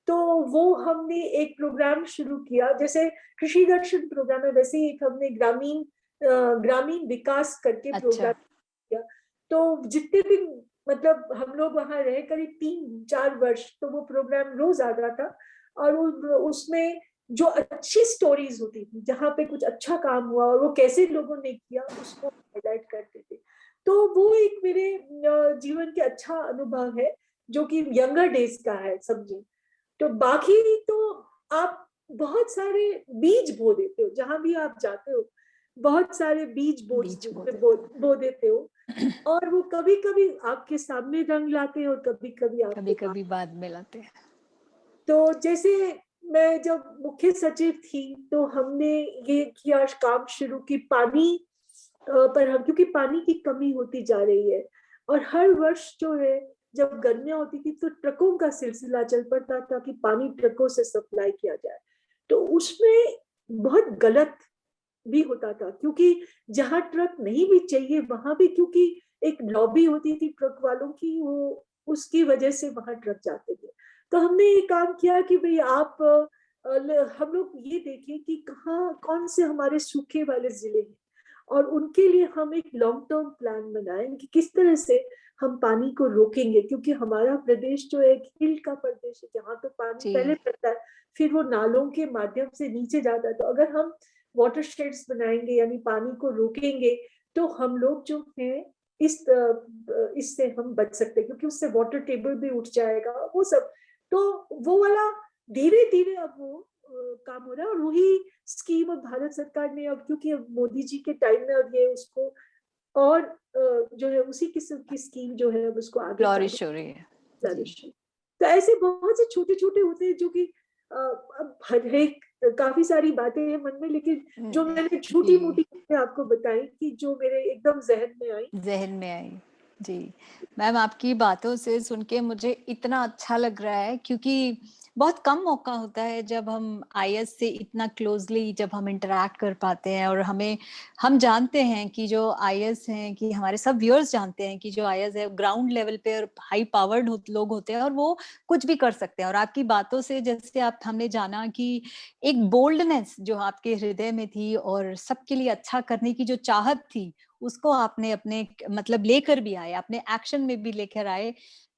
तो वो हमने एक प्रोग्राम शुरू किया, जैसे कृषि दर्शन प्रोग्राम है, वैसे ही एक हमने ग्रामीण विकास करके अच्छा। प्रोग्राम किया। तो जितने दिन मतलब हम लोग वहां रहे, करीब 3-4 वर्ष, तो वो प्रोग्राम रोज आता था। और उसमें जो अच्छी स्टोरीज होती थी, जहाँ पे कुछ अच्छा काम हुआ और वो कैसे लोगों ने किया, उसको हाईलाइट करते थे। तो वो एक मेरे जीवन के अच्छा अनुभव है, जो कि यंगर डेज का है, समझे। तो बाकी तो आप बहुत सारे बीज बो देते हो, जहां भी आप जाते हो बहुत सारे बीज बीच बो देते बो देते हो। और वो कभी कभी आपके सामने रंग लाते हैं और कभी कभी आपके कभी कभी बाद में लाते हैं। तो जैसे मैं जब मुख्य सचिव थी तो हमने ये किया, काम शुरू की पानी पर हम, क्योंकि पानी की कमी होती जा रही है, और हर वर्ष जो है जब गर्मियां होती थी तो ट्रकों का सिलसिला चल पड़ता था कि पानी ट्रकों से सप्लाई किया जाए। तो उसमें बहुत गलत भी होता था, क्योंकि जहां ट्रक नहीं भी चाहिए वहां भी, क्योंकि एक लॉबी होती थी ट्रक वालों की, वो उसकी वजह से वहां ट्रक जाते थे। तो हमने ये काम किया कि भाई आप हम लोग ये देखें कि कहाँ कौन से हमारे सूखे वाले जिले हैं, और उनके लिए हम एक लॉन्ग टर्म प्लान बनाएं कि किस तरह से हम पानी को रोकेंगे, क्योंकि हमारा प्रदेश जो एक हिल का प्रदेश है, जहाँ तो पानी पहले जी। पड़ता है, फिर वो नालों के माध्यम से नीचे जाता है। तो अगर हम वाटर शेड्स बनाएंगे, यानी पानी को रोकेंगे, तो हम लोग जो है इससे हम बच सकते हैं, क्योंकि उससे वाटर टेबल भी उठ जाएगा, वो सब। तो वो वाला धीरे धीरे अब वो काम हो रहा है। और वही स्कीम अब भारत सरकार ने, अब क्योंकि अब मोदी जी के टाइम में अब ये उसको और जो है उसी किस्म की स्कीम जो है अब उसको आगे फ्लोरिश हो रही है। जी। चालू। तो ऐसे बहुत से छोटे छोटे होते हैं जो कि अब हर एक, काफी सारी बातें हैं मन में, लेकिन जो मैंने छोटी जी, मोटी बातें आपको बताई कि जो मेरे एकदम जहन में आई। ज़हन में आई। जी, मैम आपकी बातों से सुन के मुझे इतना अच्छा लग रहा है, क्योंकि बहुत कम मौका होता है जब हम आईएएस से इतना क्लोज़ली जब हम इंटरैक्ट कर पाते हैं, और हम जानते हैं कि जो आईएएस हैं, कि हमारे सब व्यूअर्स जानते हैं कि जो आईएएस है ग्राउंड लेवल पे और हाई पावर्ड लोग होते हैं, और वो कुछ भी कर सकते हैं। और आपकी बातों से जैसे आप हमने जाना कि एक बोल्डनेस जो आपके हृदय में थी और सबके लिए अच्छा करने की जो चाहत थी, उसको आपने अपने मतलब लेकर भी आए, अपने एक्शन में भी लेकर आए।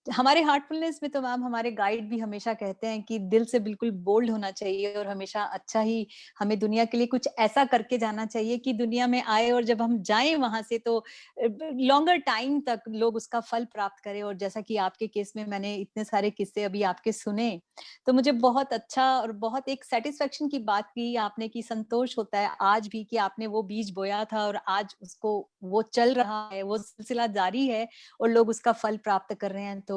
हमारे हार्टफुलनेस में तो मैम हमारे गाइड भी हमेशा कहते हैं कि दिल से बिल्कुल बोल्ड होना चाहिए, और हमेशा अच्छा ही हमें दुनिया के लिए कुछ ऐसा करके जाना चाहिए कि दुनिया में आए, और जब हम जाएं वहां से तो लॉन्गर टाइम तक लोग उसका फल प्राप्त करें। और जैसा कि आपके केस में मैंने इतने सारे किस्से अभी आपके सुने, तो मुझे बहुत अच्छा और बहुत एक सेटिस्फेक्शन की बात की आपने, कि संतोष होता है आज भी कि आपने वो बीज बोया था और आज उसको वो चल रहा है, वो सिलसिला जारी है, और लोग उसका फल प्राप्त कर रहे हैं। तो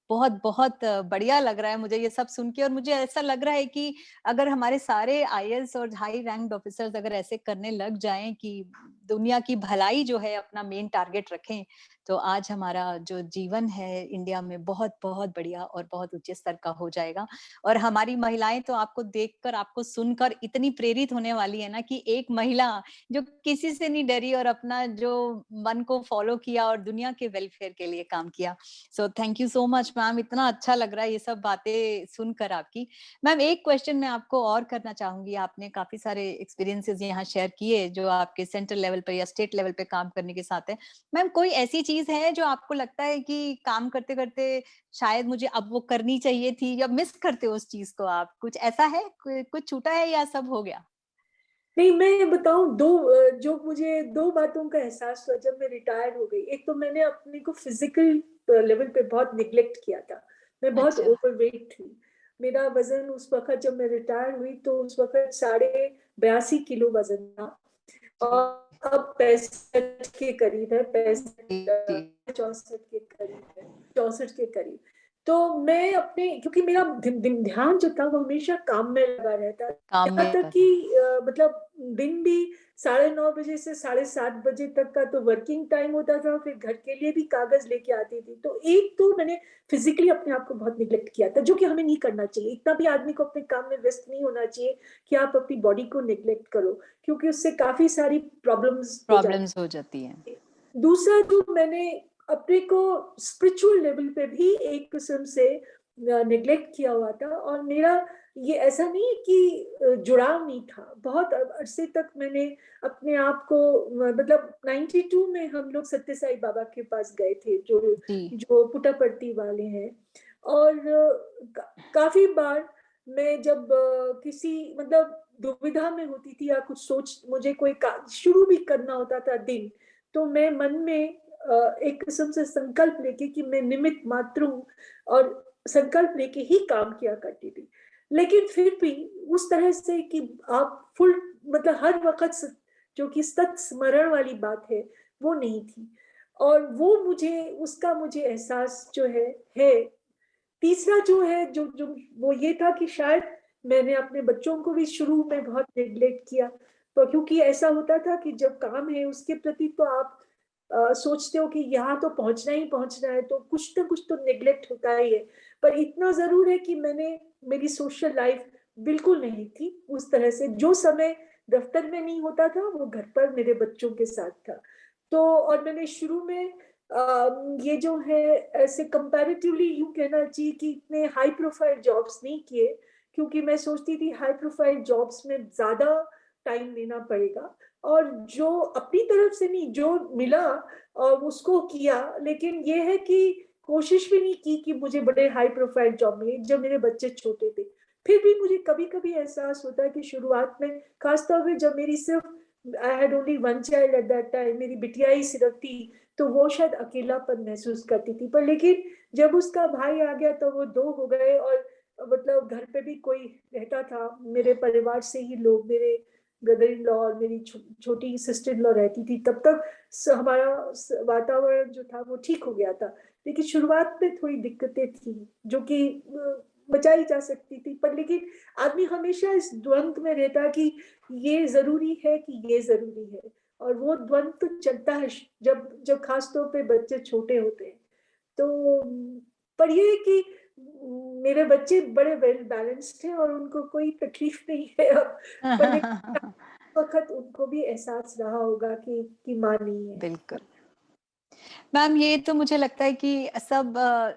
बहुत बहुत बढ़िया लग रहा है मुझे ये सब सुन के। और मुझे ऐसा लग रहा है कि अगर हमारे सारे आईएएस और हाई रैंक्ड ऑफिसर्स अगर ऐसे करने लग जाएं कि दुनिया की भलाई जो है अपना मेन टारगेट रखें, तो आज हमारा जो जीवन है इंडिया में बहुत बहुत बढ़िया और बहुत ऊंचे स्तर का हो जाएगा। और हमारी महिलाएं तो आपको देखकर, आपको सुनकर इतनी प्रेरित होने वाली है ना, कि एक महिला जो किसी से नहीं डरी और अपना जो मन को फॉलो किया और दुनिया के वेलफेयर के लिए काम किया। So thank you so much ma'am, इतना अच्छा लग रहा है ये सब बातें सुनकर आपकी। मैम एक क्वेश्चन मैं आपको और करना चाहूंगी, आपने काफी सारे एक्सपीरियंसेस यहाँ शेयर किए जो आपके सेंट्रल लेवल पे या स्टेट लेवल पे काम करने के साथ है। मैम कोई ऐसी चीज है जो आपको लगता है कि काम करते करते शायद मुझे अब वो करनी चाहिए थी, या मिस करते हो उस चीज को आप, कुछ ऐसा है, कुछ छूटा है या सब हो गया? नहीं, मैं बताऊं, जो मुझे दो बातों का एहसास हुआ जब मैं रिटायर हो गई। एक तो मैंने अपने को फिजिकल लेवल पे बहुत निग्लेक्ट किया था, मैं बहुत अच्छा। ओवरवेट थी। मेरा वजन उस वक्त जब मैं रिटायर हुई तो उस वक्त 82.5 किलो वजन था। और अब 65 के करीब है, 65 जी 64 के करीब है, 64 के करीब। तो मैं अपने, क्योंकि मेरा ध्यान जो था वो हमेशा काम में लगा रहता, काम यहाँ में तक कि रहना। मतलब दिन भी 9:30 बजे से 7:30 बजे तक का तो वर्किंग टाइम होता था, फिर घर के लिए भी कागज लेके आती थी। तो एक तो मैंने फिजिकली अपने आप को बहुत निग्लेक्ट किया था, जो कि हमें नहीं करना चाहिए। इतना भी आदमी को अपने काम में व्यस्त नहीं होना चाहिए कि आप अपनी बॉडी को निग्लेक्ट करो, क्योंकि उससे काफी सारी प्रॉब्लम्स हो जाती प्रॉब्लम्स हो जाती हैं। है। दूसरा, जो मैंने अपने को स्पिरिचुअल लेवल पे भी एक किस्म से निग्लेक्ट किया हुआ था, और मेरा ये ऐसा नहीं है कि जुड़ाव नहीं था। बहुत अरसे तक मैंने अपने आप को मतलब 92 में हम लोग सत्य साई बाबा के पास गए थे, जो जी जो पुट्टापर्ती वाले हैं। और काफी बार मैं जब किसी मतलब दुविधा में होती थी या कुछ सोच, मुझे कोई शुरू भी करना होता था दिन, तो मैं मन में एक किस्म से संकल्प लेके कि मैं निमित्त मात्र हूँ, और संकल्प लेके ही काम किया करती थी। लेकिन फिर भी उस तरह से कि आप फुल मतलब हर वक्त जो कि सत्स्मरण वाली बात है वो नहीं थी, और वो मुझे उसका मुझे एहसास जो है। तीसरा जो है, जो जो वो ये था कि शायद मैंने अपने बच्चों को भी शुरू में बहुत नेग्लेक्ट किया। तो क्योंकि ऐसा होता था कि जब काम है उसके प्रति तो आप सोचते हो कि यहाँ तो पहुंचना ही पहुंचना है, तो कुछ ना कुछ तो नेग्लेक्ट होता ही है। पर इतना जरूर है कि मेरी सोशल लाइफ बिल्कुल नहीं थी उस तरह से। जो समय दफ्तर में नहीं होता था वो घर पर मेरे बच्चों के साथ था। तो और मैंने शुरू में ये जो है ऐसे कंपैरेटिवली यूं कहना चाहिए कि इतने हाई प्रोफाइल जॉब्स नहीं किए, क्योंकि मैं सोचती थी हाई प्रोफाइल जॉब्स में ज्यादा टाइम देना पड़ेगा, और जो अपनी तरफ से नहीं, जो मिला और उसको किया। लेकिन ये है कि कोशिश भी नहीं की कि मुझे बड़े हाई प्रोफाइल जॉब मिले जब मेरे बच्चे छोटे थे। फिर भी मुझे कभी कभी एहसास होता है कि शुरुआत में, खासतौर पे जब मेरी सिर्फ, I had only one child at that time, मेरी बिटिया ही सिर्फ थी, तो वो शायद अकेलापन महसूस करती थी। पर लेकिन जब उसका भाई आ गया तो वो दो हो गए, और मतलब घर पे भी कोई रहता था, मेरे परिवार से ही लोग, मेरे ब्रदर इन लॉ और मेरी छोटी सिस्टर इन लॉ रहती थी, तब तक हमारा वातावरण जो था वो ठीक हो गया था। लेकिन शुरुआत में थोड़ी दिक्कतें थी जो कि बचाई जा सकती थी। पर लेकिन आदमी हमेशा इस द्वंद में रहता कि ये जरूरी है कि ये जरूरी है, और वो द्वंद तो चलता है जब जब खास तौर पे बच्चे छोटे होते हैं। तो पर ये है कि मेरे बच्चे बड़े वेल बैलेंस्ड थे और उनको कोई तकलीफ नहीं है अब। पर लेकिन वक्त उनको भी एहसास रहा होगा कि माँ नहीं है। बिल्कुल। मैम ये तो मुझे लगता है कि सब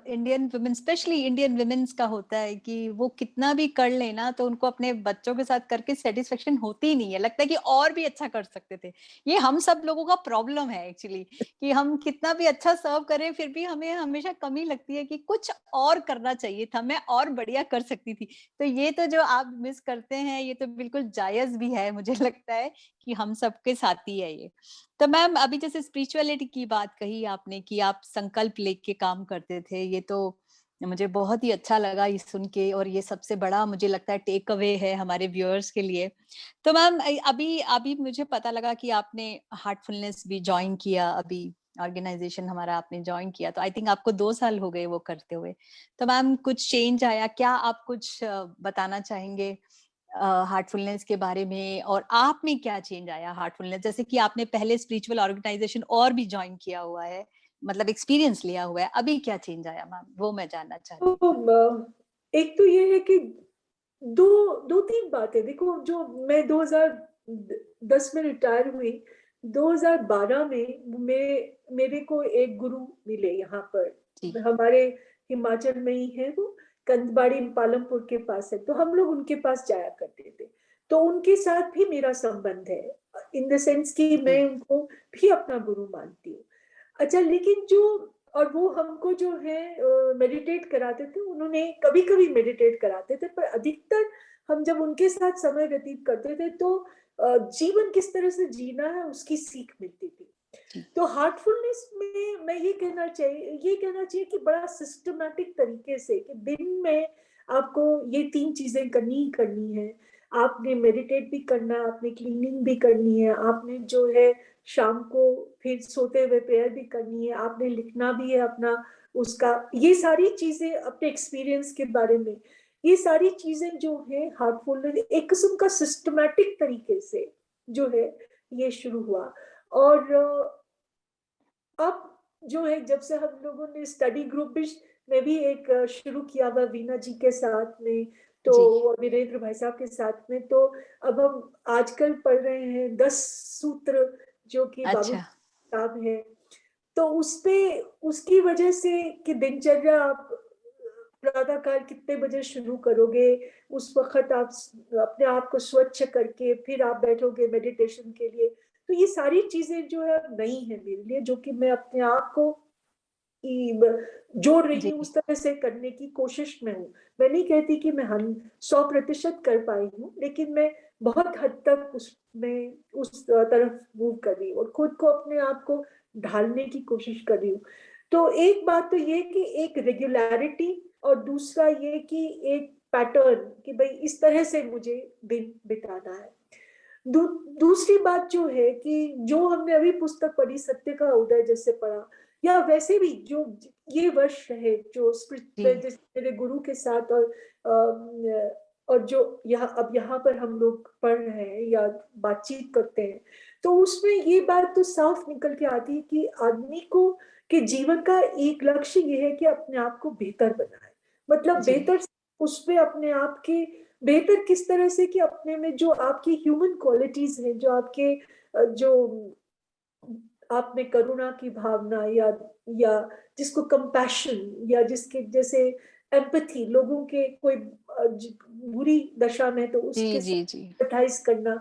Indian women, specially Indian womens का होता है कि वो कितना भी कर लेना तो उनको अपने बच्चों के साथ करके सेटिस्फेक्शन होती ही नहीं है, लगता है कि और भी अच्छा कर सकते थे। ये हम सब लोगों का प्रॉब्लम है एक्चुअली, कि हम कितना भी अच्छा सर्व करें फिर भी हमें हमेशा कमी लगती है कि कुछ और करना चाहिए था, मैं और बढ़िया कर सकती थी। तो ये तो जो आप मिस करते हैं ये तो बिल्कुल जायज भी है, मुझे लगता है कि हम सबके साथ ही है ये। तो मैम अभी जैसे स्पिरिचुअलिटी की बात कही आपने कि आप संकल्प लेके काम करते थे, ये तो मुझे बहुत ही अच्छा लगा ये सुन के, और ये सबसे बड़ा मुझे लगता है टेक अवे है हमारे व्यूअर्स के लिए। तो मैम अभी अभी मुझे पता लगा कि आपने हार्टफुलनेस भी ज्वाइन किया, अभी ऑर्गेनाइजेशन हमारा आपने ज्वाइन किया, तो आई थिंक आपको 2 साल हो गए वो करते हुए। तो मैम कुछ चेंज आया क्या? आप कुछ बताना चाहेंगे हार्टफुलनेस के बारे में, और आप में क्या चेंज आया हार्टफुलनेस, जैसे कि आपने पहले स्पिरिचुअल ऑर्गेनाइजेशन और भी ज्वाइन किया हुआ है, मतलब एक्सपीरियंस लिया हुआ है, अभी क्या चेंज आया मैम, वो मैं जानना चाहती तो थी। एक तो ये है कि दो दो तीन बातें देखो। जो मैं 2010 में रिटायर हुई, 2012 में मेरे को एक गुरु मिले यहाँ जी पर, हमारे हिमाचल में ही है वो, कंदबाड़ी पालमपुर के पास है। तो हम लोग उनके पास जाया करते थे। तो उनके साथ भी मेरा संबंध है, इन द सेंस कि मैं जी उनको भी अपना गुरु मानती हूँ। अच्छा, लेकिन जो, और वो हमको जो है मेडिटेट कराते थे, उन्होंने कभी कभी मेडिटेट कराते थे, पर अधिकतर हम जब उनके साथ समय व्यतीत करते थे तो जीवन किस तरह से जीना है उसकी सीख मिलती थी। जी तो हार्टफुलनेस में मैं ये कहना चाहिए कि बड़ा सिस्टमैटिक तरीके से कि दिन में आपको ये तीन चीजें करनी ही करनी है। आपने मेडिटेट भी करना है, आपने क्लीनिंग भी करनी है, आपने जो है शाम को फिर सोते हुए प्रेयर भी करनी है, आपने लिखना भी है अपना उसका, ये सारी चीजें अपने एक्सपीरियंस के बारे में, ये सारी चीजें जो है हार्टफुलनेस एक किस्म का सिस्टमैटिक तरीके से जो है ये शुरू हुआ। और अब जो है जब से हम लोगों ने स्टडी ग्रुप भी में भी एक शुरू किया हुआ वीना जी के साथ में, तो जी। वीरेंद्र भाई साहब के साथ में, तो अब हम आजकल पढ़ रहे हैं 10 सूत्र जो कि बाबू अच्छा। साहब है। तो उसपे उसकी वजह से कि दिनचर्या आप प्रातःकाल कितने बजे शुरू करोगे, उस वक्त आप अपने आप को स्वच्छ करके फिर आप बैठोगे मेडिटेशन के लिए। तो ये सारी चीजें जो है नई है मेरे लिए, जो कि मैं अपने आप को जोड़ रही जी। हूँ, उस तरह से करने की कोशिश में हूँ। मैं नहीं कहती कि मैं 100% कर पाई हूँ, लेकिन मैं बहुत हद तक उसमें उस तरफ मूव कर रही हूँ और खुद को अपने आप को ढालने की कोशिश कर रही हूँ। तो एक बात तो ये कि एक रेगुलरिटी, और दूसरा ये कि एक पैटर्न कि भाई इस तरह से मुझे दिन बिताना है। दूसरी बात जो है कि जो हमने अभी पुस्तक पढ़ी सत्य का उदय जैसे पढ़ा, या वैसे भी जो ये वर्ष है जो जी। जैसे मेरे गुरु के साथ, और जो यहाँ अब यहाँ पर हम लोग पढ़ रहे हैं या बातचीत करते हैं, तो उसमें ये बात तो साफ निकल के आती है कि आदमी को के जीवन का एक लक्ष्य ये है कि अपने आप को बेहतर बनाए। मतलब जी। बेहतर उस पे अपने आप के बेहतर किस तरह से कि अपने में जो आपकी ह्यूमन क्वालिटीज हैं, जो आपके जो आप में करुणा की भावना, या जिसको कंपैशन, या जिसके जैसे एम्पैथी, लोगों के कोई बुरी दशा में तो जी। उसके जी। जी। साथ एम्पैथाइज करना।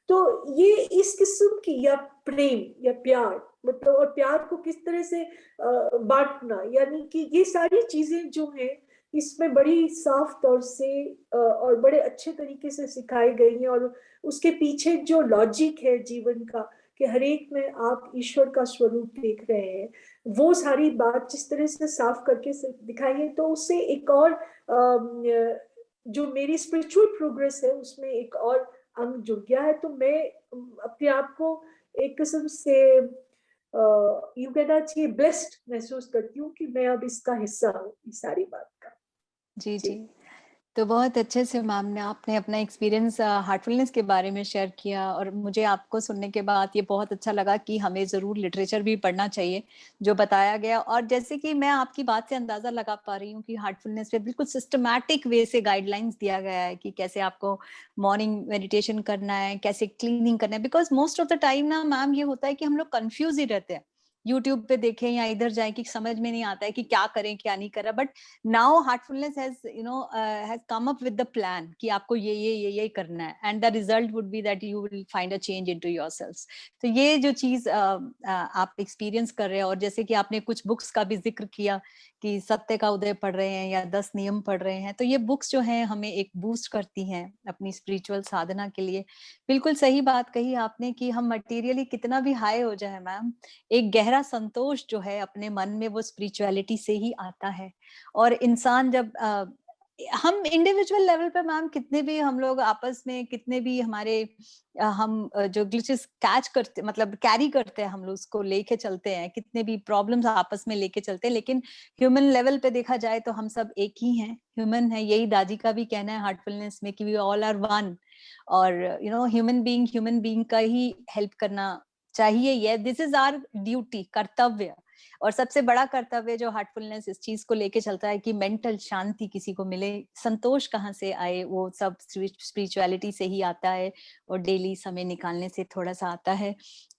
तो ये इस किस्म की, या प्रेम या प्यार, मतलब और प्यार को किस तरह से बांटना, यानी कि ये सारी चीजें जो हैं इसमें बड़ी साफ तौर से और बड़े अच्छे तरीके से सिखाई गई हैं। और उसके पीछे जो लॉजिक है जीवन का कि हर एक में आप ईश्वर का स्वरूप देख रहे हैं, वो सारी बात जिस तरह से साफ करके दिखाई है, तो उससे एक और जो मेरी स्पिरिचुअल प्रोग्रेस है उसमें एक और अंग जुड़ गया है। तो मैं अपने आप को एक किस्म से यूं कहना चाहिए ब्लेस्ड महसूस करती हूँ कि मैं अब इसका हिस्सा हूँ इस सारी बात का। जी। जी। जी। तो बहुत अच्छे से मैम ने आपने अपना एक्सपीरियंस हार्टफुलनेस के बारे में शेयर किया और मुझे आपको सुनने के बाद ये बहुत अच्छा लगा कि हमें ज़रूर लिटरेचर भी पढ़ना चाहिए, जो बताया गया। और जैसे कि मैं आपकी बात से अंदाज़ा लगा पा रही हूँ कि हार्टफुलनेस पे बिल्कुल सिस्टमैटिक वे से गाइडलाइंस दिया गया है कि कैसे आपको मॉर्निंग मेडिटेशन करना है, कैसे क्लीनिंग करना है। Because most of the time ना मैम ये होता है कि हम लोग कन्फ्यूज़ ही रहते हैं। यूट्यूब पे देखें या इधर जाएँ कि समझ में नहीं आता है कि क्या करें, क्या नहीं करें। But now heartfulness has has come up with the plan कि आपको ये करना है and the result would be that you will find a change into yourselves। तो ये जो चीज आप एक्सपीरियंस कर रहे हैं, और जैसे कि आपने कुछ बुक्स का भी जिक्र किया कि सत्य का उदय पढ़ रहे हैं या 10 नियम पढ़ रहे हैं, तो ये बुक्स जो हैं हमें एक बूस्ट करती हैं अपनी स्पिरिचुअल साधना के लिए। बिल्कुल सही बात कही आपने कि हम मटेरियली कितना भी हाई हो जाए मैम, एक गहरा संतोष जो है अपने मन में वो स्पिरिचुअलिटी से ही आता है। और इंसान जब हम इंडिविजुअल लेवल पे मैम कितने भी हम लोग आपस में कितने भी हमारे जो ग्लिचेस कैच करते मतलब कैरी करते हैं, हम लोग उसको लेके चलते हैं, कितने भी प्रॉब्लम्स आपस में लेके चलते हैं, लेकिन ह्यूमन लेवल पे देखा जाए तो हम सब एक ही हैं, ह्यूमन है। यही दादी का भी कहना है हार्टफुलनेस में कि वी ऑल आर वन। और ह्यूमन बीइंग का ही हेल्प करना चाहिए। ये दिस इज आवर ड्यूटी, कर्तव्य। और सबसे बड़ा कर्तव्य जो हार्टफुलनेस इस चीज को लेके चलता है कि मेंटल शांति किसी को मिले, संतोष कहाँ से आए, वो सब स्पिरिचुअलिटी से ही आता है और डेली समय निकालने से थोड़ा सा आता है।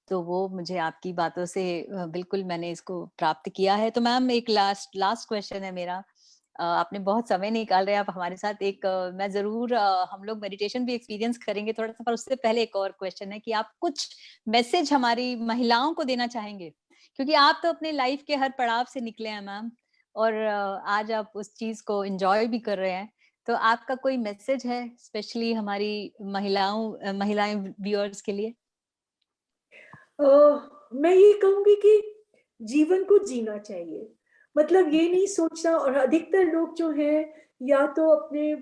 तो वो मुझे आपकी बातों से बिल्कुल मैंने इसको प्राप्त किया है। तो मैम एक लास्ट क्वेश्चन है मेरा। आपने बहुत समय निकाल रहे हैं आप हमारे साथ। मैं जरूर हम लोग मेडिटेशन भी एक्सपीरियंस करेंगे थोड़ा सा, पर उससे पहले एक और क्वेश्चन है कि आप कुछ मैसेज हमारी महिलाओं को देना चाहेंगे, क्योंकि आप तो अपने लाइफ के हर पड़ाव से निकले हैं मैम, और आज आप उस चीज को एंजॉय भी कर रहे हैं। तो आपका कोई मैसेज है स्पेशली हमारी महिलाएं व्यूअर्स के लिए? मैं ये कहूंगी कि जीवन को जीना चाहिए। मतलब ये नहीं सोचना, और अधिकतर लोग जो हैं या तो अपने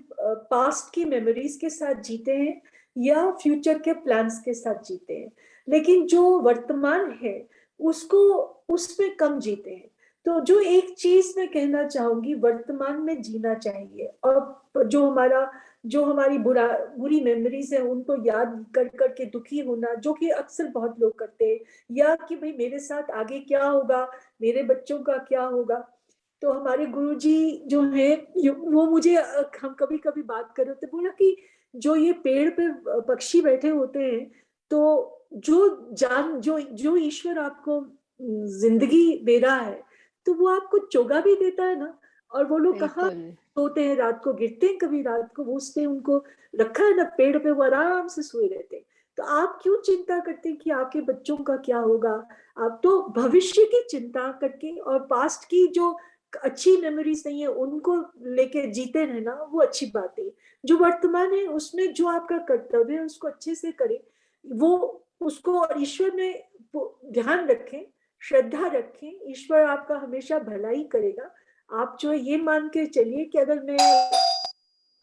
पास्ट की मेमोरीज के साथ जीते हैं या फ्यूचर के प्लान्स के साथ जीते हैं, लेकिन जो वर्तमान है उसको उसमें कम जीते हैं। तो जो एक चीज मैं कहना चाहूंगी, वर्तमान में जीना चाहिए, और जो हमारी बुरी मेमोरीज है उनको याद कर करके दुखी होना, जो कि अक्सर बहुत लोग करते हैं, या कि भाई मेरे साथ आगे क्या होगा, मेरे बच्चों का क्या होगा। तो हमारे गुरुजी जो है वो मुझे हम कभी कभी बात कर रहे थे, बोला कि जो ये पेड़ पे पक्षी बैठे होते हैं, तो जो ईश्वर आपको जिंदगी दे रहा है, तो वो आपको चोगा भी देता है ना। और वो लोग कहाँ बिल्कुल। सोते हैं, रात को गिरते हैं, कभी रात को वो उसने उनको रखा है ना पेड़ पे, वो आराम से सोए रहते हैं। तो आप क्यों चिंता करते हैं कि आपके बच्चों का क्या होगा? आप तो भविष्य की चिंता करके और पास्ट की जो अच्छी मेमोरीज नहीं है उनको लेके जीते रहना, वो अच्छी बात है। जो वर्तमान है उसमें जो आपका कर्तव्य है उसको अच्छे से करें, वो उसको और ईश्वर में ध्यान रखें, श्रद्धा रखें, ईश्वर आपका हमेशा भलाई करेगा। आप जो है ये मान के चलिए कि अगर मैं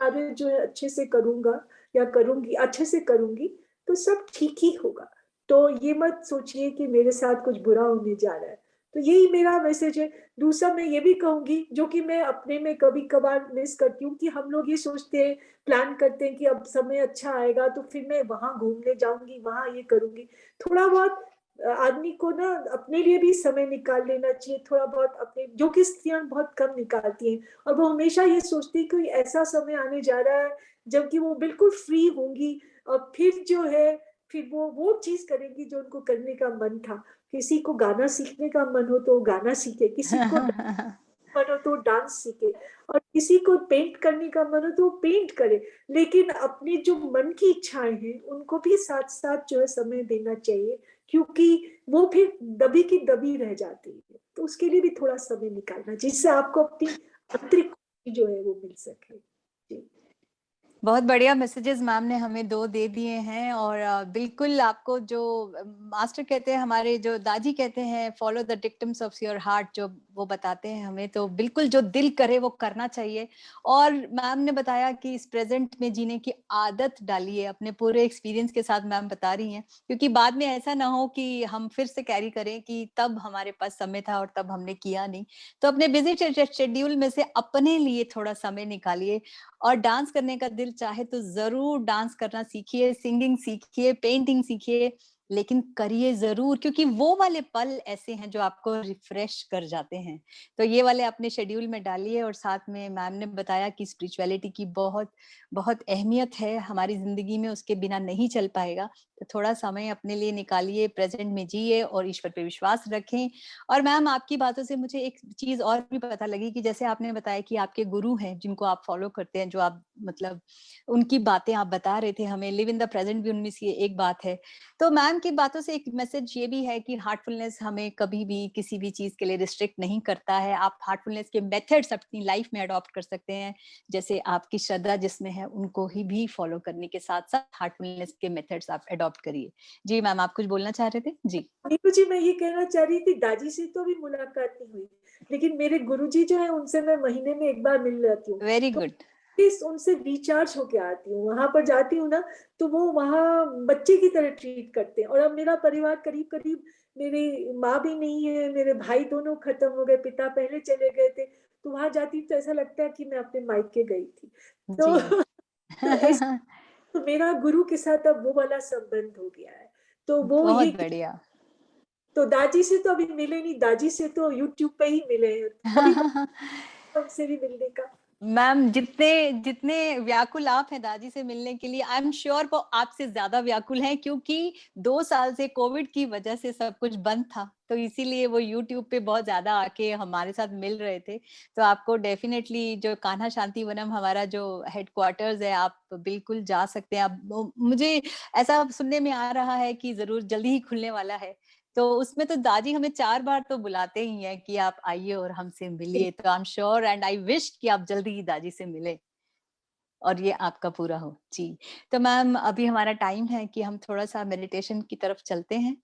कार्य जो है अच्छे से करूंगा या करूंगी, अच्छे से करूंगी, तो सब ठीक ही होगा। तो ये मत सोचिए कि मेरे साथ कुछ बुरा होने जा रहा है। तो यही मेरा मैसेज है। दूसरा मैं ये भी कहूंगी, जो कि मैं अपने में कभी कभार मिस करती हूँ, कि हम लोग ये सोचते हैं, प्लान करते हैं कि अब समय अच्छा आएगा तो फिर मैं वहां घूमने जाऊंगी, वहां ये करूंगी। थोड़ा बहुत आदमी को ना अपने लिए भी समय निकाल लेना चाहिए, थोड़ा बहुत अपने, जो कि स्त्रियां बहुत कम निकालती हैं। और वो हमेशा ये सोचती है कि ऐसा समय आने जा रहा है जबकि वो बिल्कुल फ्री होंगी, और फिर जो है फिर वो चीज करेंगी जो उनको करने का मन था। किसी को गाना सीखने का मन हो तो वो गाना सीखे, किसी को मन हो तो डांस सीखे, और किसी को पेंट करने का मन हो तो वो पेंट करे। लेकिन अपनी जो मन की इच्छाएं हैं उनको भी साथ साथ जो है समय देना चाहिए, क्योंकि वो फिर दबी की दबी रह जाती है। तो उसके लिए भी थोड़ा समय निकालना, जिससे आपको अपनी आंतरिक खुशी जो है वो मिल सके। जी। बहुत बढ़िया मैसेजेस मैम ने हमें दो दे दिए हैं, और बिल्कुल आपको जो मास्टर कहते हैं, हमारे जो दादी कहते हैं, follow the dictums of your heart, जो वो बताते हैं हमें, तो बिल्कुल जो दिल करे वो करना चाहिए। और मैम ने बताया कि इस प्रेजेंट में जीने की आदत डालिए, अपने पूरे एक्सपीरियंस के साथ मैम बता रही हैं, क्योंकि बाद में ऐसा ना हो कि हम फिर से कैरी करें कि तब हमारे पास समय था और तब हमने किया नहीं। तो अपने बिजी शेड्यूल में से अपने लिए थोड़ा समय निकालिए, और डांस करने का दिल चाहे तो जरूर डांस करना सीखिए, सिंगिंग सीखिए, पेंटिंग सीखिए, लेकिन करिए जरूर, क्योंकि वो वाले पल ऐसे हैं जो आपको रिफ्रेश कर जाते हैं। तो ये वाले अपने शेड्यूल में डालिए। और साथ में मैम ने बताया कि स्पिरिचुअलिटी की बहुत बहुत अहमियत है हमारी जिंदगी में, उसके बिना नहीं चल पाएगा। तो थोड़ा समय अपने लिए निकालिए, प्रेजेंट में जिए और ईश्वर पे विश्वास रखें। और मैम आपकी बातों से मुझे एक चीज और भी पता लगी कि जैसे आपने बताया कि आपके गुरु हैं जिनको आप फॉलो करते हैं, जो आप मतलब उनकी बातें आप बता रहे थे हमें, लिव इन द प्रेजेंट भी उनमें से एक बात है। तो मैम की बातों से एक मैसेज ये भी है कि हार्टफुलनेस हमें कभी भी किसी भी चीज के लिए रिस्ट्रिक्ट नहीं करता है। आप हार्टफुलनेस के मेथड्स अपनी लाइफ में अडॉप्ट कर सकते हैं, जैसे आपकी श्रद्धा जिसमें है उनको ही भी फॉलो करने के साथ साथ हार्टफुलनेस के मेथड्स आप अडॉप्ट करिए। जी मैम, आप कुछ बोलना चाह रहे थे? जी। नीतू जी, मैं ये कहना चाह रही थी, दादी से तो अभी मुलाकात नहीं हुई, लेकिन मेरे गुरुजी जो है उनसे मैं महीने में एक बार मिल जाती हूँ। वेरी तो गुड। प्लीज उनसे रिचार्ज होके आती हूँ। वहां पर जाती हूँ ना, तो वो वहाँ बच्चे की तरह ट्रीट करते हैं। और अब मेरा परिवार करीब करीब, मेरी माँ भी नहीं है, मेरे भाई दोनों खत्म हो गए, पिता पहले चले गए थे। तो वहां जाती हूँ तो ऐसा लगता है कि मैं अपने मायके गई थी। जी। तो तो ऐसे, तो मेरा गुरु के साथ अब वो वाला संबंध हो गया है। तो वो बहुत ये, बढ़िया। तो दादी से तो अभी मिले नहीं, दादी से तो यूट्यूब पे ही मिले हैं। अभी उनसे भी मिलने का। मैम, जितने जितने व्याकुल आप हैं दादी से मिलने के लिए, आई एम श्योर वो आपसे ज्यादा व्याकुल हैं, क्योंकि 2 साल से कोविड की वजह से सब कुछ बंद था, तो इसीलिए वो यूट्यूब पे बहुत ज्यादा आके हमारे साथ मिल रहे थे। तो आपको डेफिनेटली जो कान्हा शांति वनम हमारा जो हेडक्वार्टर्स है, आप बिल्कुल जा सकते हैं। आप, मुझे ऐसा सुनने में आ रहा है कि जरूर जल्दी ही खुलने वाला है। तो उसमें तो दादी हमें 4 बार तो बुलाते ही हैं कि आप आइए और हमसे मिलिए। तो I am sure and I wish कि आप जल्दी ही दादी से मिले और ये आपका पूरा हो। जी। तो मैम, अभी हमारा टाइम है कि हम थोड़ा सा मेडिटेशन की तरफ चलते हैं,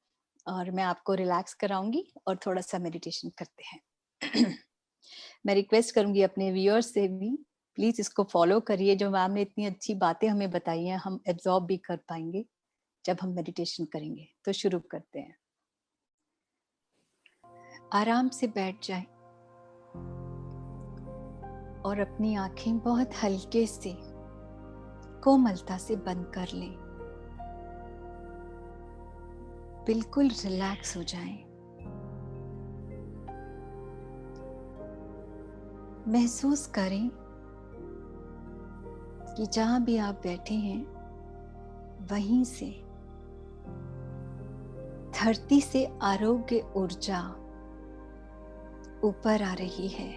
और मैं आपको रिलैक्स कराऊंगी और थोड़ा सा मेडिटेशन करते हैं। मैं रिक्वेस्ट करूंगी अपने व्यूअर्स से भी, प्लीज इसको फॉलो करिए। जो मैम ने इतनी अच्छी बातें हमें बताई हैं, हम एब्जॉर्ब भी कर पाएंगे जब हम मेडिटेशन करेंगे। तो शुरू करते हैं। आराम से बैठ जाएं और अपनी आंखें बहुत हल्के से कोमलता से बंद कर लें। बिल्कुल रिलैक्स हो जाएं। महसूस करें कि जहां भी आप बैठे हैं वहीं से धरती से आरोग्य ऊर्जा ऊपर आ रही है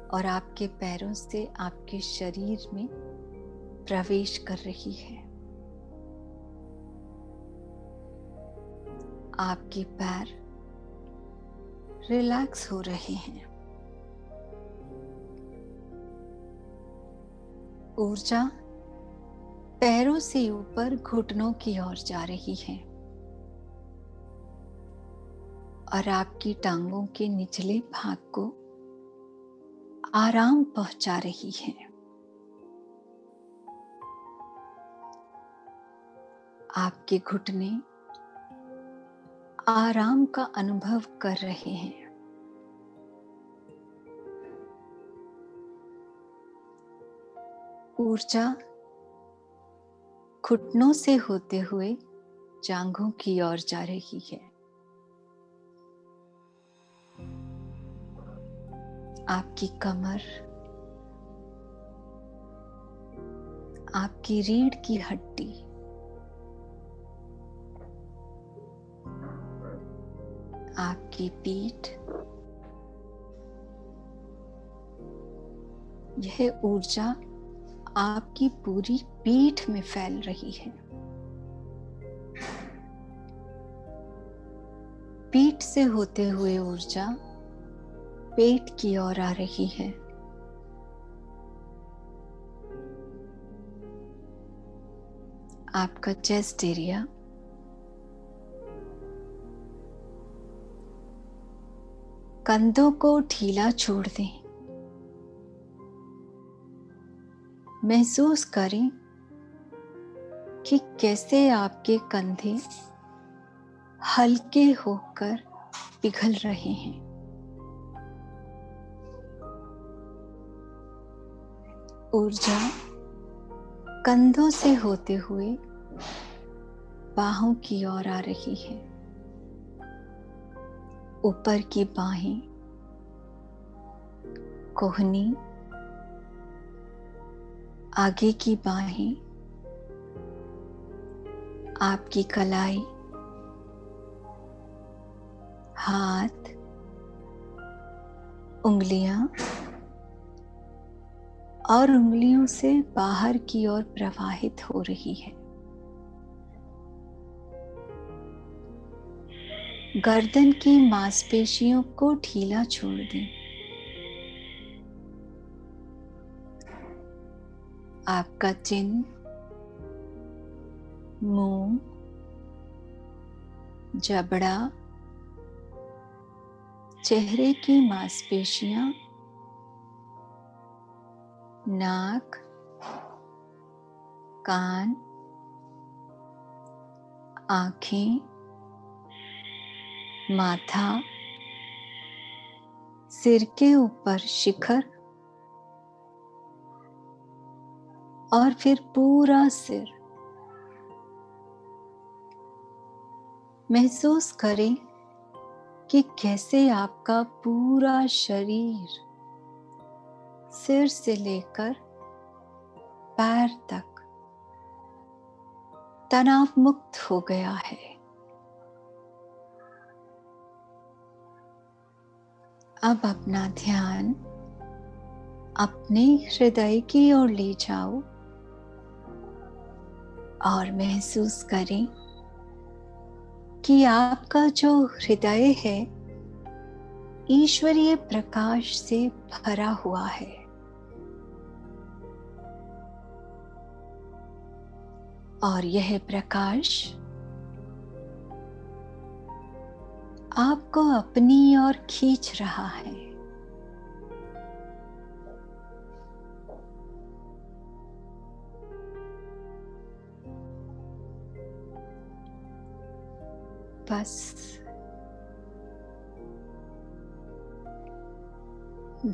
और आपके पैरों से आपके शरीर में प्रवेश कर रही है। आपके पैर रिलैक्स हो रहे हैं। ऊर्जा पैरों से ऊपर घुटनों की ओर जा रही है और आपकी टांगों के निचले भाग को आराम पहुंचा रही है। आपके घुटने आराम का अनुभव कर रहे हैं। ऊर्जा घुटनों से होते हुए जांघों की ओर जा रही है। आपकी कमर, आपकी रीढ़ की हड्डी, आपकी पीठ, यह ऊर्जा आपकी पूरी पीठ में फैल रही है। पीठ से होते हुए ऊर्जा पेट की ओर आ रही है। आपका चेस्ट एरिया, कंधों को ढीला छोड़ दें। महसूस करें कि कैसे आपके कंधे हल्के होकर पिघल रहे हैं। ऊर्जा कंधों से होते हुए बाहों की ओर आ रही है। ऊपर की बाहें, कोहनी, आगे की बाहें, आपकी कलाई, हाथ, उंगलियां और उंगलियों से बाहर की ओर प्रवाहित हो रही है। गर्दन की मांसपेशियों को ढीला छोड़ दें। आपका चिन, मुंह, जबड़ा, चेहरे की मांसपेशियां, नाक, कान, आंखें, माथा, सिर के ऊपर शिखर और फिर पूरा सिर। महसूस करें कि कैसे आपका पूरा शरीर सिर से लेकर पैर तक तनाव मुक्त हो गया है। अब अपना ध्यान अपने हृदय की ओर ले जाओ और महसूस करें कि आपका जो हृदय है ईश्वरीय प्रकाश से भरा हुआ है। और यह प्रकाश आपको अपनी ओर खींच रहा है। बस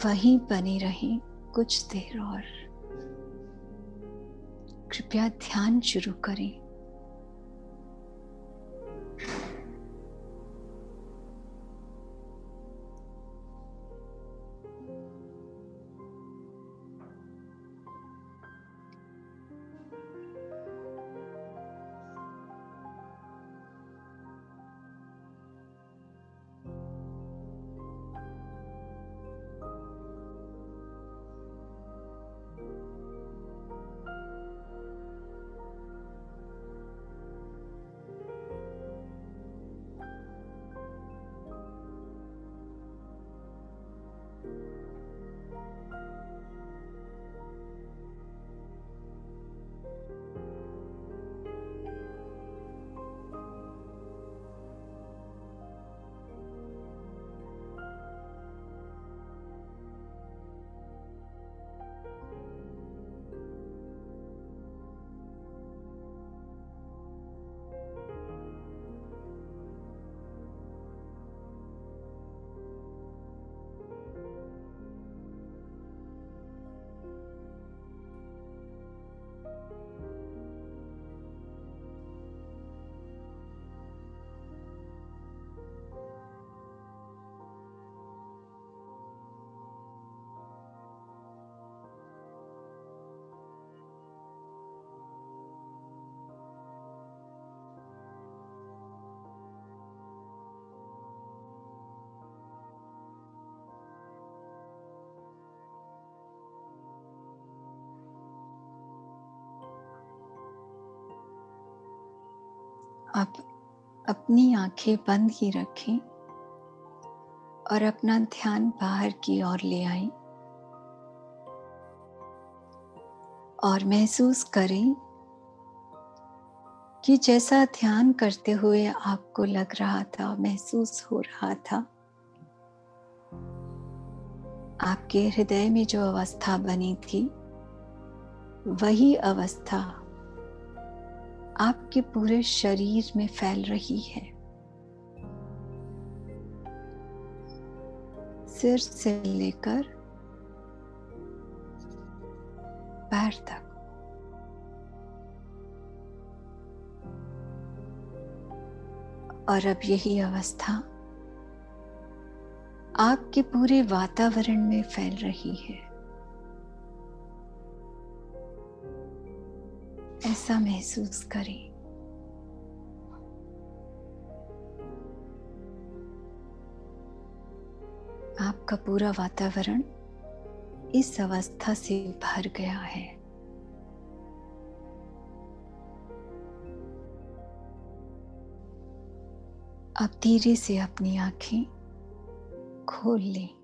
वहीं बनी रहें कुछ देर और। कृपया ध्यान शुरू करें। अब अपनी आंखें बंद ही रखें और अपना ध्यान बाहर की ओर ले आएं और महसूस करें कि जैसा ध्यान करते हुए आपको लग रहा था, महसूस हो रहा था, आपके हृदय में जो अवस्था बनी थी वही अवस्था आपके पूरे शरीर में फैल रही है। सिर से लेकर पैर तक। और अब यही अवस्था आपके पूरे वातावरण में फैल रही है। ऐसा महसूस करें। आपका पूरा वातावरण इस अवस्था से भर गया है। अब धीरे से अपनी आंखें खोल लें।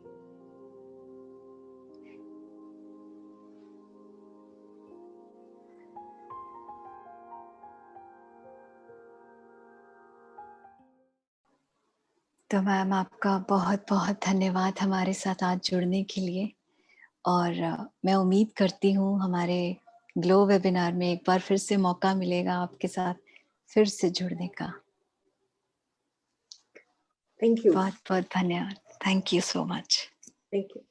तो मैम, आपका बहुत बहुत धन्यवाद हमारे साथ आज जुड़ने के लिए। और मैं उम्मीद करती हूँ हमारे ग्लो वेबिनार में एक बार फिर से मौका मिलेगा आपके साथ फिर से जुड़ने का। Thank you. बहुत बहुत धन्यवाद। Thank you so much. Thank you.